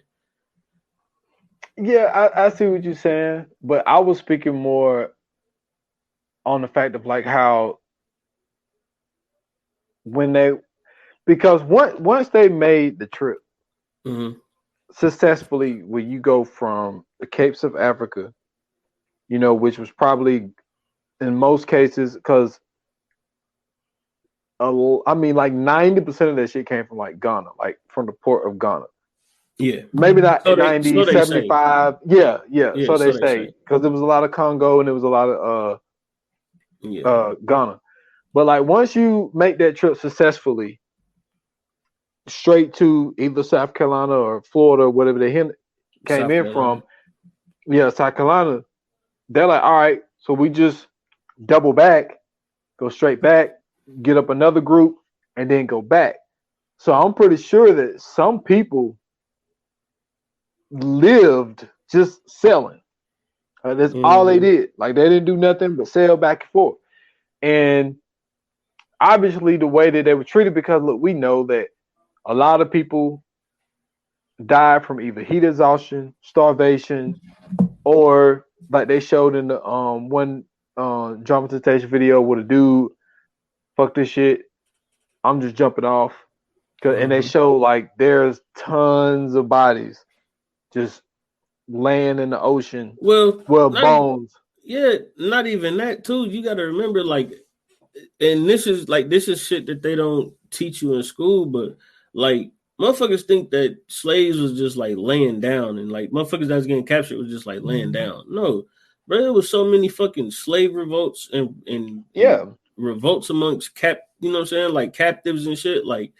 Yeah, I see what you're saying, but I was speaking more on the fact of like how because once they made the trip successfully, when you go from the Capes of Africa, which was probably in most cases because like 90% of that shit came from like Ghana, like from the port of Ghana. Yeah, maybe not 90, 75. Yeah. So they say because there was a lot of Congo and there was a lot of Ghana. But like once you make that trip successfully, straight to either South Carolina or Florida, or whatever they came in from, South Carolina, they're like, all right, so we just double back, go straight back, get up another group, and then go back. So I'm pretty sure that some people lived just selling. That's all they did. Like they didn't do nothing but sell back and forth. And obviously the way that they were treated, because look, we know that a lot of people died from either heat exhaustion, starvation, or like they showed in the one dramatization video with a dude, fuck this shit, I'm just jumping off. And they show like there's tons of bodies just laying in the ocean. Well, bones. Not even that too. You got to remember, like, and this is shit that they don't teach you in school, but like motherfuckers think that slaves was just like laying down, and like motherfuckers that was getting captured was just like laying down. No, bro, there was so many fucking slave revolts and revolts amongst you know what I'm saying, like captives and shit. Like,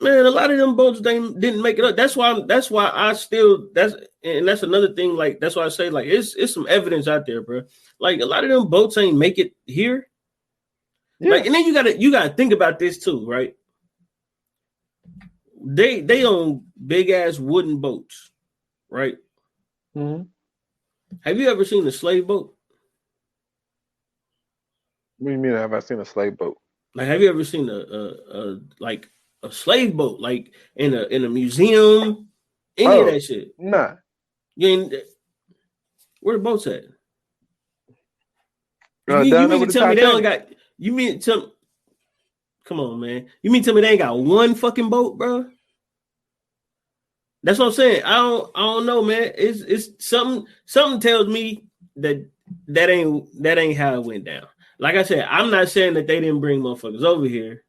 man, a lot of them boats didn't make it up. That's why I still that's another thing. Like, that's why I say, like, it's some evidence out there, bro. Like, a lot of them boats ain't make it here. Yeah. Like, and then you gotta think about this too, right? They own big ass wooden boats, right? Mm-hmm. Have you ever seen a slave boat? What do you mean? Have I seen a slave boat? Like, have you ever seen a slave boat, like in a museum, any of that shit? Nah. Where the boats at? You mean to tell me they only got? You mean to tell? Come on, man. You mean to tell me they ain't got one fucking boat, bro? That's what I'm saying. I don't know, man. It's something tells me that ain't how it went down. Like I said, I'm not saying that they didn't bring motherfuckers over here,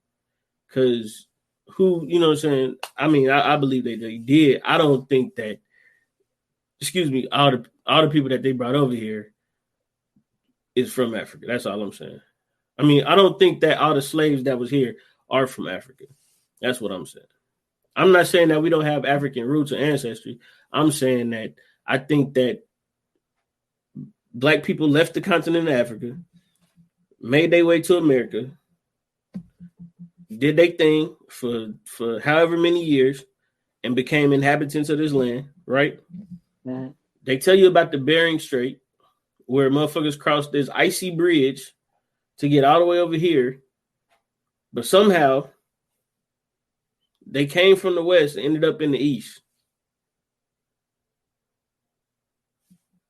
because who, you know what I'm saying? I mean, I believe they did. I don't think that, all the people that they brought over here is from Africa. That's all I'm saying. I mean, I don't think that all the slaves that was here are from Africa. That's what I'm saying. I'm not saying that we don't have African roots or ancestry. I'm saying that I think that black people left the continent of Africa, made their way to America, did their thing for however many years, and became inhabitants of this land, right? Mm-hmm. They tell you about the Bering Strait, where motherfuckers crossed this icy bridge to get all the way over here, but somehow they came from the west and ended up in the east.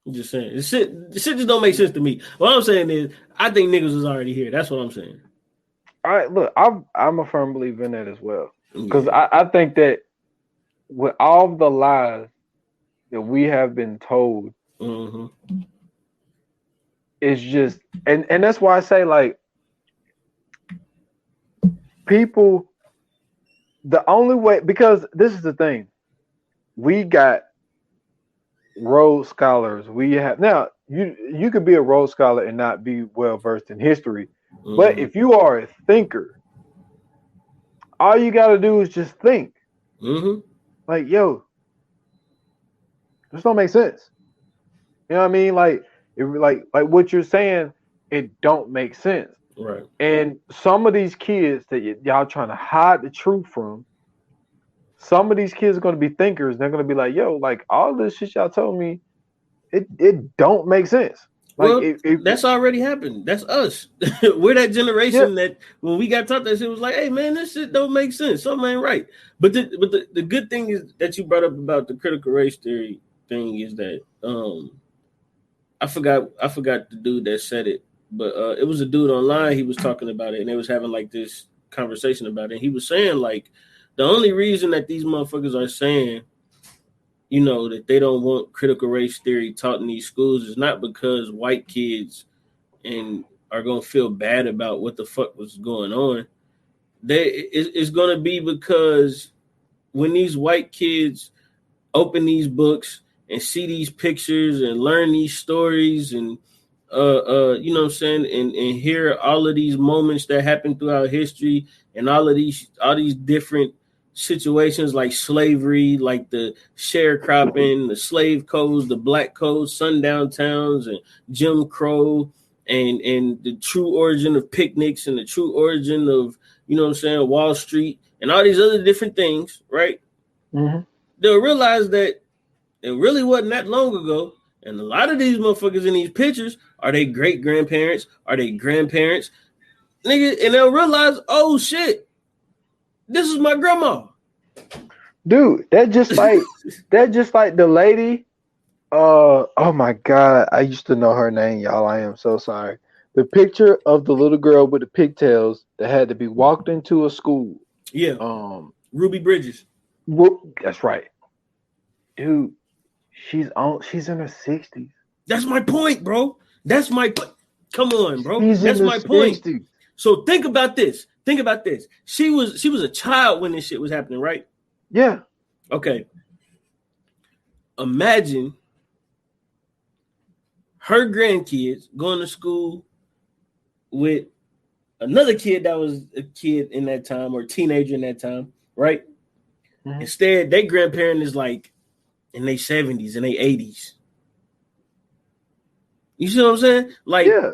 I'm just saying, this shit just don't make sense to me. What I'm saying is, I think niggas was already here. That's what I'm saying. All right, look, I'm a firm believer in that as well, because I think that with all the lies that we have been told, it's just, and that's why I say, like, people, the only way, because this is the thing, we got Rhodes Scholars. We have now, you could be a Rhodes Scholar and not be well versed in history, but if you are a thinker, all you got to do is just think. Like, yo, this don't make sense. You know what I mean? Like, like what you're saying, it don't make sense. Right. And some of these kids that y'all trying to hide the truth from, some of these kids are going to be thinkers. They're going to be like, yo, like, all this shit y'all told me, it don't make sense. Like, well, that's already happened. That's us. We're that generation that when we got taught that shit, was like, hey, man, this shit don't make sense. Something ain't right. But the good thing is that you brought up about the critical race theory thing is that I forgot the dude that said it, but it was a dude online. He was talking about it, and they was having like this conversation about it. And he was saying, like, the only reason that these motherfuckers are saying, you know, that they don't want critical race theory taught in these schools is not because white kids are gonna feel bad about what the fuck was going on. It's gonna be because when these white kids open these books and see these pictures and learn these stories and you know what I'm saying, and hear all of these moments that happen throughout history and all these different situations like slavery, like the sharecropping, the slave codes, the black codes, sundown towns, and Jim Crow, and the true origin of picnics and the true origin of, you know what I'm saying, Wall Street, and all these other different things, right? Mm-hmm. They'll realize that it really wasn't that long ago. And a lot of these motherfuckers in these pictures are they great grandparents, are they grandparents, nigga, and they'll realize, oh shit, this is my grandma. Dude, that's just like the lady. Oh my God, I used to know her name, y'all. I am so sorry. The picture of the little girl with the pigtails that had to be walked into a school. Yeah. Ruby Bridges. That's right. Dude, she's in her 60s. That's my point, bro. That's my point. Come on, bro. She's That's my 60s. point. So think about this. She was a child when this shit was happening, right? Yeah. Okay. Imagine her grandkids going to school with another kid that was a kid in that time or teenager in that time, right? Mm-hmm. Instead, their grandparent is like in their 70s and their 80s. You see what I'm saying? Like, yeah.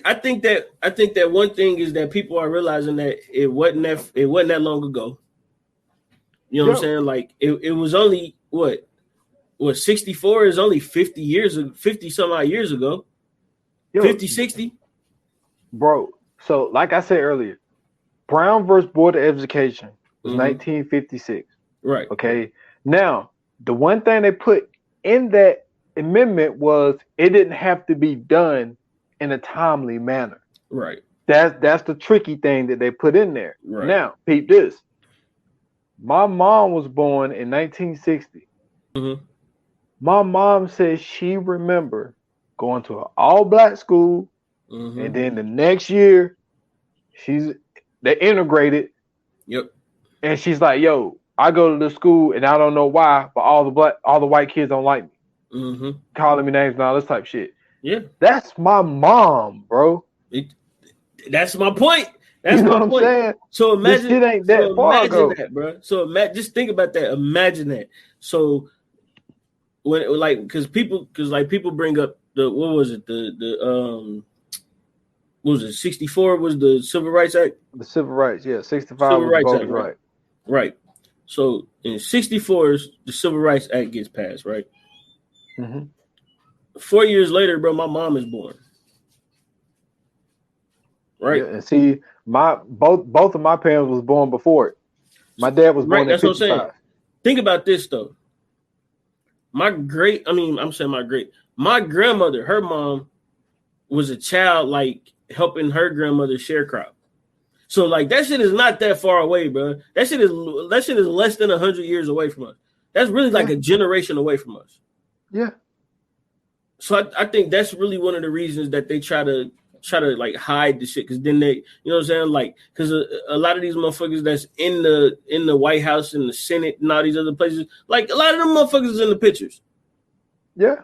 I think that one thing is that people are realizing that it wasn't that long ago. You know what I'm saying? Like it was only what 64 is only 50 some odd years ago. 50, 60. Bro, so like I said earlier, Brown versus Board of Education was 1956. Right. Okay. Now, the one thing they put in that amendment was it didn't have to be done in a timely manner. Right. That's the tricky thing that they put in there. Right. Now, peep this. My mom was born in 1960. Mm-hmm. My mom says she remember going to an all-black school, and then the next year, they integrated. Yep. And she's like, "Yo, I go to the school, and I don't know why, but all the white kids don't like me, calling me names and all this type of shit." Yeah, that's my mom, bro. That's my point. That's you know my what point. I'm saying. So imagine this shit ain't that far ago. That, bro. So just think about that. Imagine that. So when because people bring up what was it 64 was the Civil Rights Act. The Civil Rights, yeah. 65 Civil was Rights voting Act, right. Right. So in 64, the Civil Rights Act gets passed, right? 4 years later, bro, my mom is born. Right. Yeah, and see, both of my parents was born before it. My dad was born in 55. What I'm saying. Think about this though. My grandmother, her mom was a child like helping her grandmother sharecrop. So like that shit is not that far away, bro. That shit is less than 100 years away from us. That's really like a generation away from us. Yeah. So I think that's really one of the reasons that they try to like hide the shit, because then they, you know what I'm saying, like because a lot of these motherfuckers that's in the White House and the Senate and all these other places, like a lot of them motherfuckers is in the pictures. Yeah,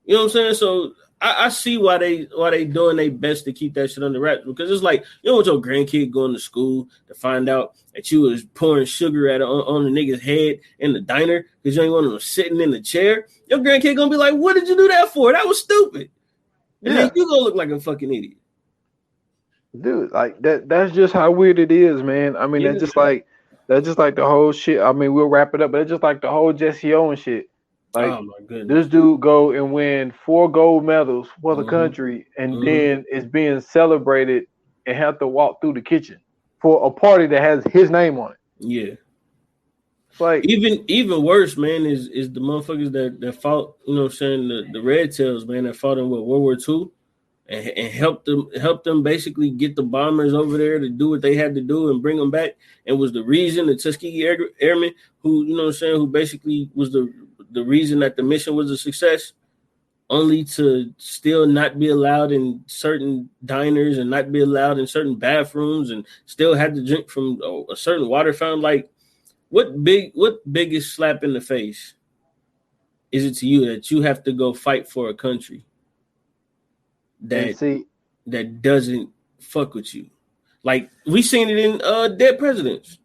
you know what I'm saying. So I see why they doing their best to keep that shit under wraps, because it's like you don't want your grandkid going to school to find out that you was pouring sugar on the nigga's head in the diner because you ain't want them sitting in the chair. Your grandkid gonna be like, "What did you do that for? That was stupid." And then you gonna look like a fucking idiot. Dude, like that's just how weird it is, man. I mean, that's just like the whole shit. I mean, we'll wrap it up, but it's just like the whole Jesse Owens shit. Like, oh my goodness. This dude go and win 4 gold medals for the country, and then it's being celebrated and have to walk through the kitchen for a party that has his name on it. Yeah. Like even worse, man, is the motherfuckers that fought, you know what I'm saying, the Red Tails, man, that fought in World War II and helped them basically get the bombers over there to do what they had to do and bring them back, and was the reason the Tuskegee Airmen, who, you know what I'm saying, who basically was the reason that the mission was a success, only to still not be allowed in certain diners and not be allowed in certain bathrooms and still had to drink from a certain water fountain. Like, what biggest slap in the face is it to you that you have to go fight for a country that doesn't fuck with you? Like, we seen it in Dead Presidents.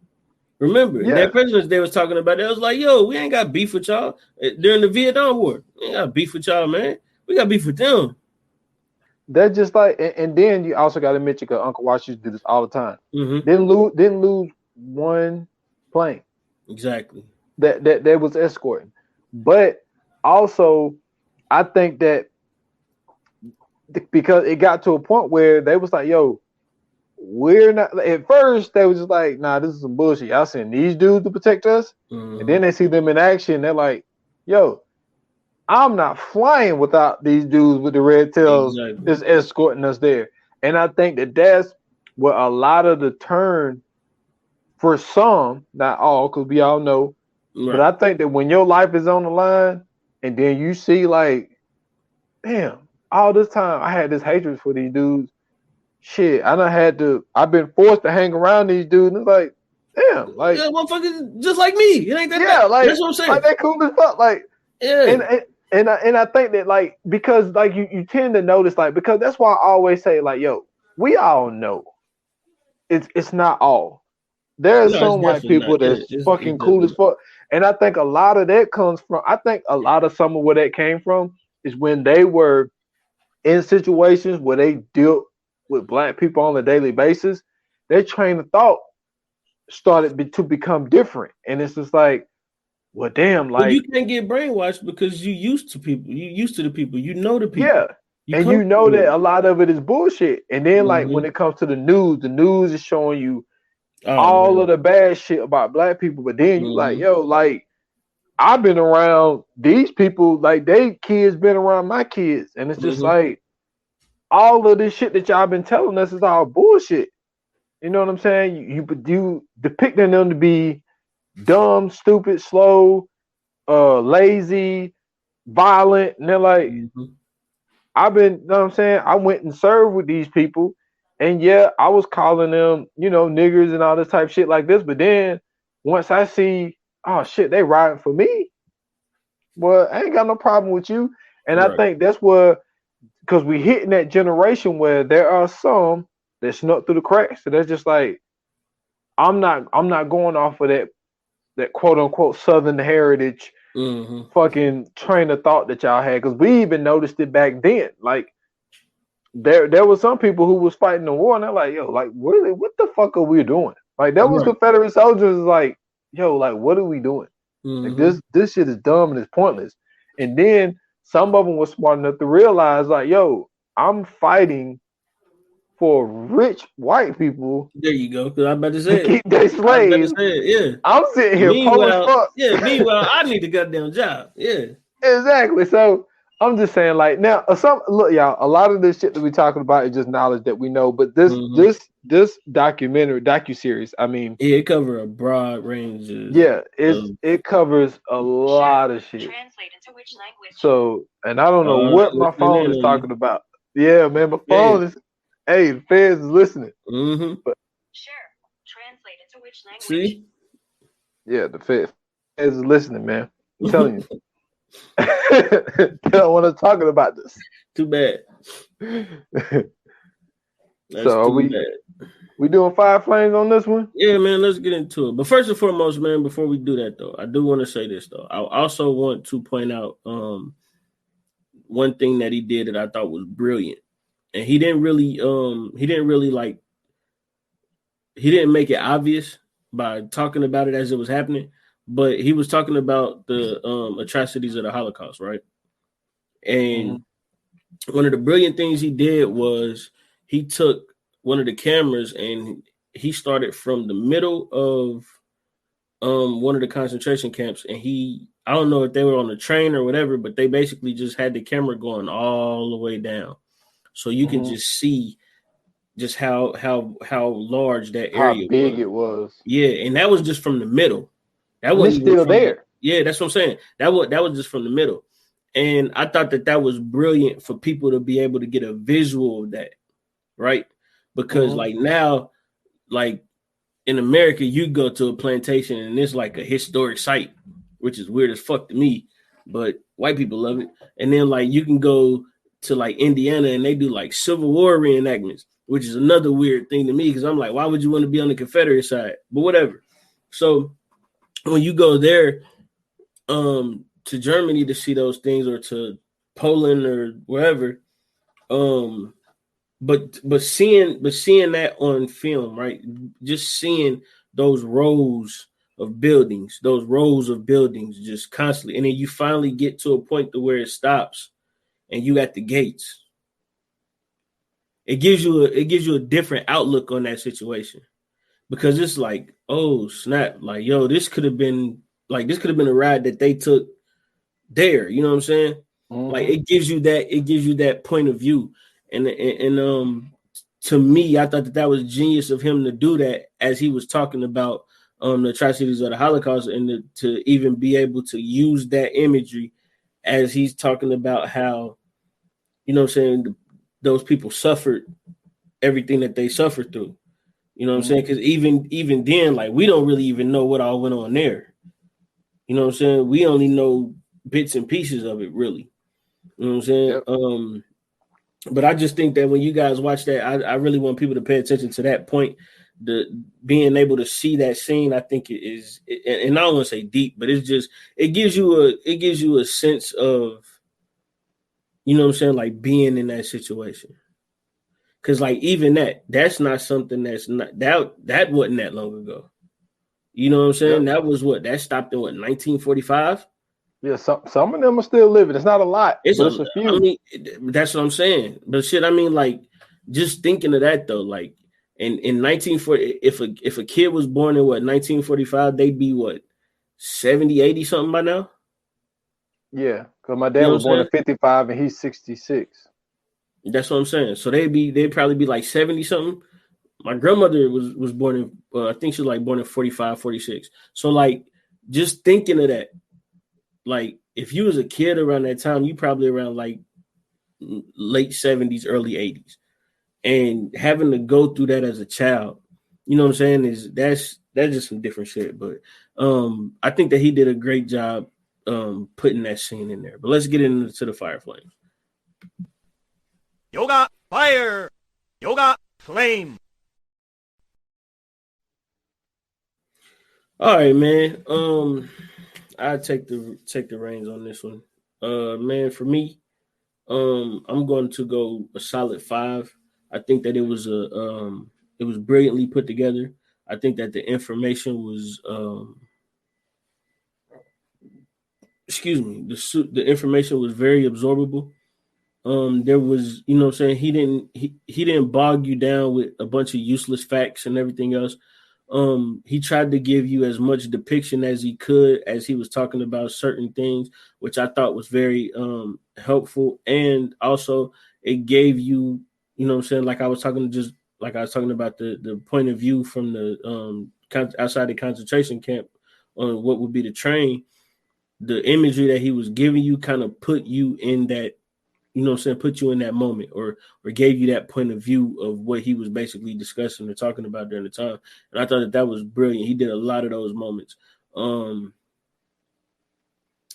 Remember, Dead Presidents, they was talking about it. It was like, yo, we ain't got beef with y'all during the Vietnam War. We ain't got beef with y'all, man. We got beef with them. That's just like, and then you also got to mention because Uncle Watch used to do this all the time. Mm-hmm. Didn't lose one plane. Exactly. That was escorting, but also I think that because it got to a point where they was like, "Yo, we're not." At first, they was just like, "Nah, this is some bullshit. Y'all send these dudes to protect us," and then they see them in action. They're like, "Yo, I'm not flying without these dudes with the red tails is escorting us there." And I think that that's where a lot of the turn for some, not all, because we all know. Right. But I think that when your life is on the line, and then you see like, damn, all this time I had this hatred for these dudes. Shit, I've been forced to hang around these dudes. And it's like, damn, like, yeah, motherfuckers just like me. It ain't that. Yeah, like that's what I'm saying. Like they cool as fuck. Like, yeah. And I think that like because like you tend to notice like because that's why I always say like, yo, we all know it's not all. There are some white people that's fucking cool as fuck. And I think a lot of that comes from, I think a lot of some of where that came from is when they were in situations where they dealt with black people on a daily basis, their train of thought started to become different. And it's just like, well, damn, like. But you can't get brainwashed because you used to people. You used to the people. You know the people. Yeah. And you know that a lot of it is bullshit. And then like when it comes to the news is showing you all of the bad shit about black people, but then you like, yo, like I've been around these people, like they kids been around my kids, and it's just like all of this shit that y'all been telling us is all bullshit. You know what I'm saying? You depicting them to be dumb, stupid, slow, lazy, violent, and they're like, I've been, you know what I'm saying? I went and served with these people. And yeah, I was calling them, you know, niggers and all this type of shit like this. But then once I see, oh shit, they riding for me. Well, I ain't got no problem with you. And I think that's what, because we hitting that generation where there are some that snuck through the cracks. So that's just like, I'm not going off of that quote unquote Southern heritage fucking train of thought that y'all had. Because we even noticed it back then. Like, there was some people who was fighting the war and they're like, yo, like what the fuck are we doing? Like there was Confederate soldiers like, yo, like what are we doing? Like this shit is dumb and it's pointless. And then some of them were smart enough to realize like, yo, I'm fighting for rich white people. There you go. Because I'm about to say keep their slaves. Yeah. I'm sitting here poor as fuck. Yeah, meanwhile, I need a goddamn job. Yeah. Exactly. So I'm just saying, like now, look, y'all. A lot of this shit that we talking about is just knowledge that we know. But this docuseries, I mean, it covers a broad range. It covers a lot of shit. Translate into which language? So, and I don't know what my phone is talking about. Yeah, man, my phone is. Hey, the feds is listening. But, sure. Translate into which language? See? Yeah, the feds is listening, man. I'm telling you. They don't want to talk about this. Too bad. So we doing 5 flames on this one? Yeah, man, let's get into it. But first and foremost, man, before we do that though, I do want to say this though. I also want to point out one thing that he did that I thought was brilliant. And he didn't make it obvious by talking about it as it was happening. But he was talking about the atrocities of the Holocaust, right? And one of the brilliant things he did was he took one of the cameras and he started from the middle of one of the concentration camps. And I don't know if they were on the train or whatever, but they basically just had the camera going all the way down. So you can just see just how large that area was. How big it was. Yeah, and that was just from the middle. That wasn't still there. Yeah, that's what I'm saying. That was just from the middle. And I thought that was brilliant for people to be able to get a visual of that, right? Because like now, like in America, you go to a plantation and it's like a historic site, which is weird as fuck to me, but white people love it. And then like you can go to like Indiana and they do like Civil War reenactments, which is another weird thing to me because I'm like, why would you want to be on the Confederate side? But whatever. So when you go there to Germany to see those things or to Poland or wherever, but seeing that on film, right? Just seeing those rows of buildings, just constantly, and then you finally get to a point to where it stops, and you at the gates. It gives you a different outlook on that situation, because it's like, oh snap, like yo, this could have been a ride that they took there. You know what I'm saying? Like it gives you that point of view, and to me, I thought that was genius of him to do that as he was talking about the atrocities of the Holocaust, and to even be able to use that imagery as he's talking about how, you know what I'm saying, those people suffered everything that they suffered through. You know what I'm saying? Because even then, like, we don't really even know what all went on there. You know what I'm saying? We only know bits and pieces of it, really. You know what I'm saying? Yep. But I just think that when you guys watch that, I really want people to pay attention to that point. The being able to see that scene, I think it is, and I don't want to say deep, but it gives you a sense of, you know what I'm saying, like being in that situation. Because like even that's not something that wasn't that long ago. You know what I'm saying? Yep. That stopped in 1945. Yeah, some of them are still living. It's not a lot, but it's a few. I mean, that's what I'm saying. But shit, I mean, like, just thinking of that though, like in 1940, if a kid was born in 1945, they'd be 70, 80 something by now. Yeah, because my dad was born in 55 and he's 66. That's what I'm saying. So they'd probably be like 70 something. My grandmother was born in, I think she was like born in 45, 46. So like, just thinking of that, like if you was a kid around that time, you probably around like late 70s, early 80s, and having to go through that as a child, you know what I'm saying, that's just some different shit. But I think that he did a great job putting that scene in there. But let's get into the Fire Flame. Yoga fire, yoga flame. All right, man. I take the reins on this one. Man, for me, I'm going to go a solid 5. I think that it was brilliantly put together. I think that the information was the information was very absorbable. There was, you know what I'm saying, he didn't bog you down with a bunch of useless facts and everything else. He tried to give you as much depiction as he could as he was talking about certain things, which I thought was very helpful. And also it gave you, you know what I'm saying, like I was talking about the point of view from the outside the concentration camp on what would be the train. The imagery that he was giving you kind of put you in that, you know what I'm saying, put you in that moment, or gave you that point of view of what he was basically discussing or talking about during the time. And I thought that was brilliant. He did a lot of those moments. And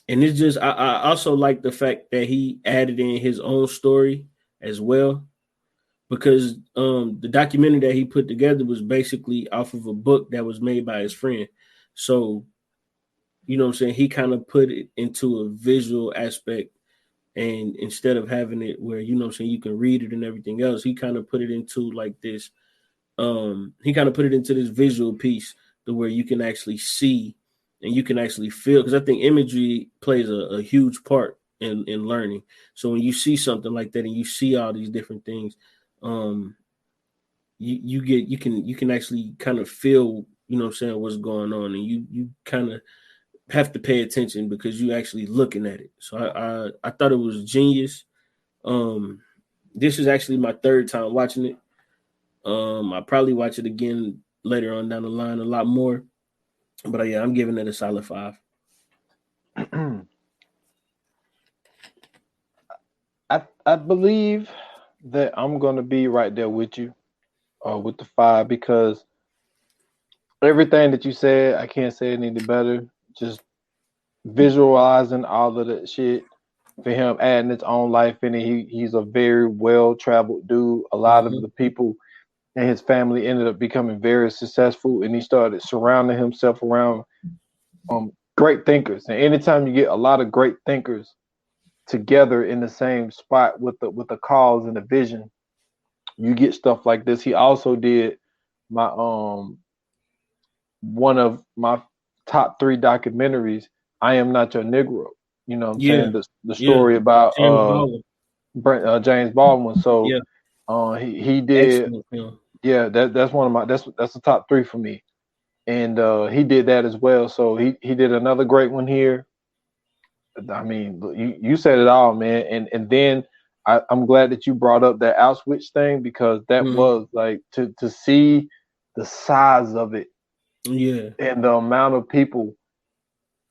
it's just, I also like the fact that he added in his own story as well, because the documentary that he put together was basically off of a book that was made by his friend. So, you know what I'm saying, he kind of put it into a visual aspect. And instead of having it where, you know what I'm saying, you can read it and everything else, he kind of put it into like this, this visual piece to where you can actually see and you can actually feel, because I think imagery plays a huge part in learning. So when you see something like that and you see all these different things, you can actually kind of feel, you know what I'm saying, what's going on, and you kind of have to pay attention because you actually looking at it. So I thought it was genius. This is actually my 3rd time watching it. I'll probably watch it again later on down the line a lot more. But yeah, I'm giving it a solid 5. I believe that I'm gonna be right there with you, with the 5, because everything that you said, I can't say it any better. Just visualizing all of that shit, for him adding its own life in it. He's a very well-traveled dude. A lot of the people in his family ended up becoming very successful, and he started surrounding himself around great thinkers. And anytime you get a lot of great thinkers together in the same spot with a cause and a vision, you get stuff like this. He also did my one of my top 3 documentaries, I Am Not Your Negro. You know what I'm Yeah, saying? The yeah. story about James Baldwin. James Baldwin. So Yeah, he did, excellent film. yeah, that's one of my that's the top 3 for me. And he did that as well. So he did another great one here. I mean, you said it all, man. And then I'm glad that you brought up that Auschwitz thing, because that Mhm. was like to see the size of it Yeah, and the amount of people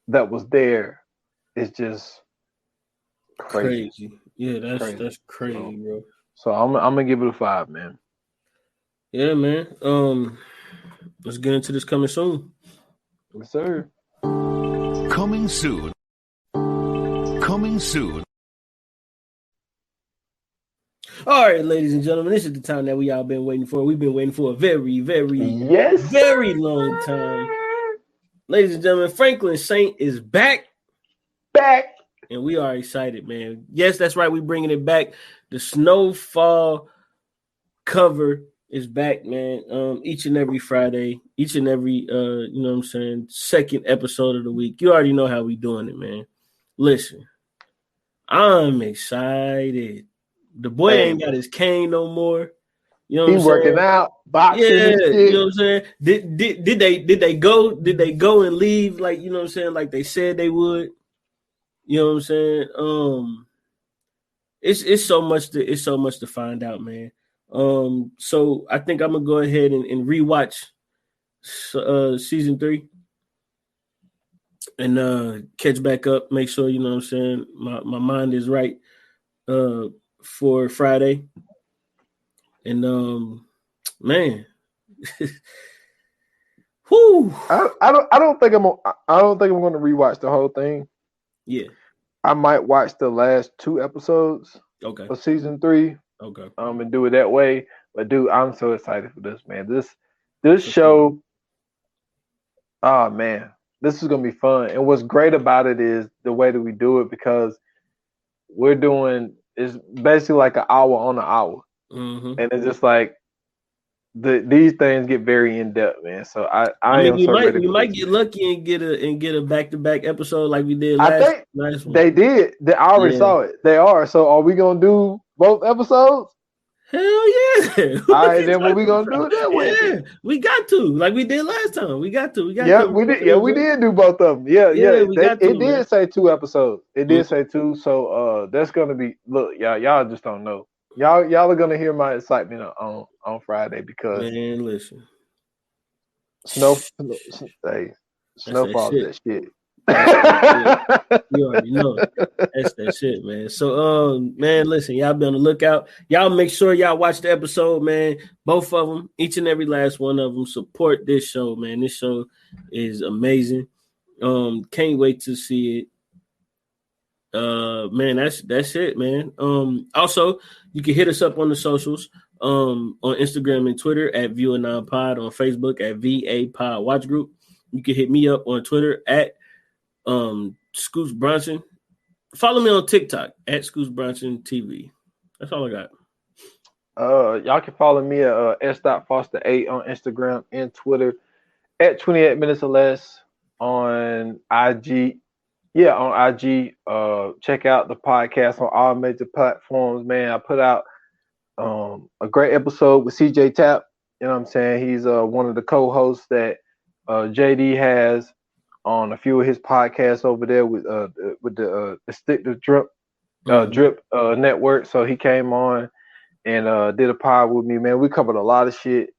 that was there is just crazy, crazy. Yeah, crazy. that's crazy, bro. So I'm gonna give it a 5, man. Yeah, man. Let's get into this coming soon. Yes, sir. Coming soon. Coming soon. All right, ladies and gentlemen, this is the time that we all been waiting for. We've been waiting for a very, very, Yes, very sir. long time. Ladies and gentlemen, Franklin Saint is back, Back. and we are excited, man. Yes, that's right. We're bringing it back. The Snowfall cover is back, man. Each and every Friday, each and every you know what I'm saying, second episode of the week. You already know how we doing it, man. Listen, I'm excited. The boy ain't got his cane no more. You know what He I'm saying? working out, boxing Yeah, and shit. you know what I'm saying? Did they go and leave like, you know what I'm saying, like they said they would? You know what I'm saying? It's so much to find out, man. So I think I'm gonna go ahead and rewatch season 3 and catch back up, make sure, you know what I'm saying, my mind is right for Friday. And man, whoo. I don't think I'm gonna rewatch the whole thing. Yeah. I might watch the last 2 episodes Okay. of season 3. Okay. And do it that way. But dude, I'm so excited for this, man. This show, oh man, this is gonna be fun. And what's great about it is the way that we do it, because we're doing it's basically like an hour on an hour, Mm-hmm. and it's just like these things get very in depth, man. So I mean, am so ready. You for might this. get lucky and get a back-to-back episode like we did I last think one. they did. I already saw it. They are. So are we gonna do both episodes? Hell yeah! All right, then what we gonna do that way? Yeah, we got to, like we did last time. We got to. Yeah, we did. Yeah, we did do both of them. Yeah. It did say 2 episodes. It did say 2. So that's gonna be. Look, y'all just don't know. Y'all are gonna hear my excitement on Friday, because man, listen, hey, Snowfall is that shit. You already know that's that shit, man. So, man, listen, y'all be on the lookout. Y'all make sure y'all watch the episode, man. Both of them, each and every last one of them. Support this show, man. This show is amazing. Can't wait to see it. Man, that's it, man. Also, you can hit us up on the socials. On Instagram and Twitter at ViewAnon Pod, on Facebook at VA Pod Watch Group. You can hit me up on Twitter at Scoots Bronson. Follow me on TikTok at Scoots Bronson TV. That's all I got. Y'all can follow me at s.foster8 on Instagram and Twitter, at 28 minutes or less on IG. Yeah, on IG. Check out the podcast on all major platforms, man. I put out a great episode with CJ Tapp. You know what I'm saying? He's one of the co-hosts that JD has on a few of his podcasts over there with the Stick to Drip Drip network. So he came on and did a pod with me, man. We covered a lot of shit.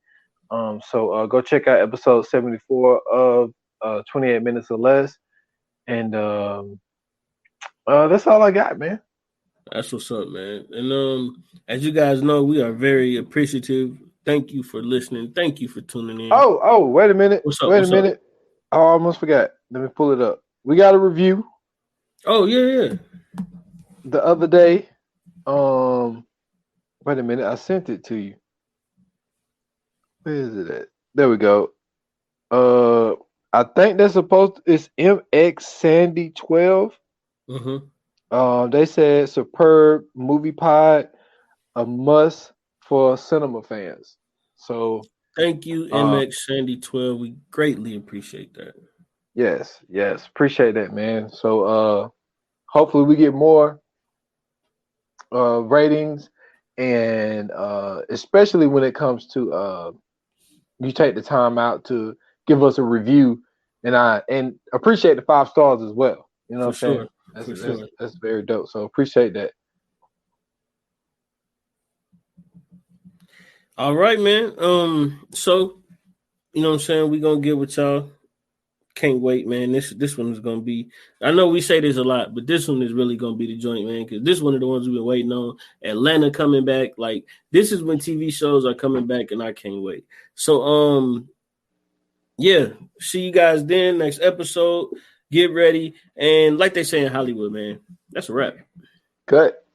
So go check out episode 74 of 28 minutes or less. And that's all I got, man. That's what's up, man. And as you guys know, we are very appreciative. Thank you for listening. Thank you for tuning in. Oh, wait a minute. Wait a minute. Oh, I almost forgot. Let me pull it up. We got a review. Oh, yeah. The other day. Wait a minute. I sent it to you. Where is it at? There we go. I think that's it's MX Sandy 12. Mm-hmm. They said superb movie pod, a must for cinema fans. So thank you, MX Sandy 12. We greatly appreciate that. yes, appreciate that, man. So hopefully we get more ratings, and especially when it comes to you take the time out to give us a review, and appreciate the 5 stars as well. You know what I'm saying? That's very dope. So appreciate that. All right, man. So you know what I'm saying? We're gonna get with y'all. Can't wait, man. This one is gonna be. I know we say this a lot, but this one is really gonna be the joint, man. Because this one of the ones we've been waiting on. Atlanta coming back. Like this is when TV shows are coming back, and I can't wait. So yeah. See you guys then next episode. Get ready, and like they say in Hollywood, man. That's a wrap. Cut.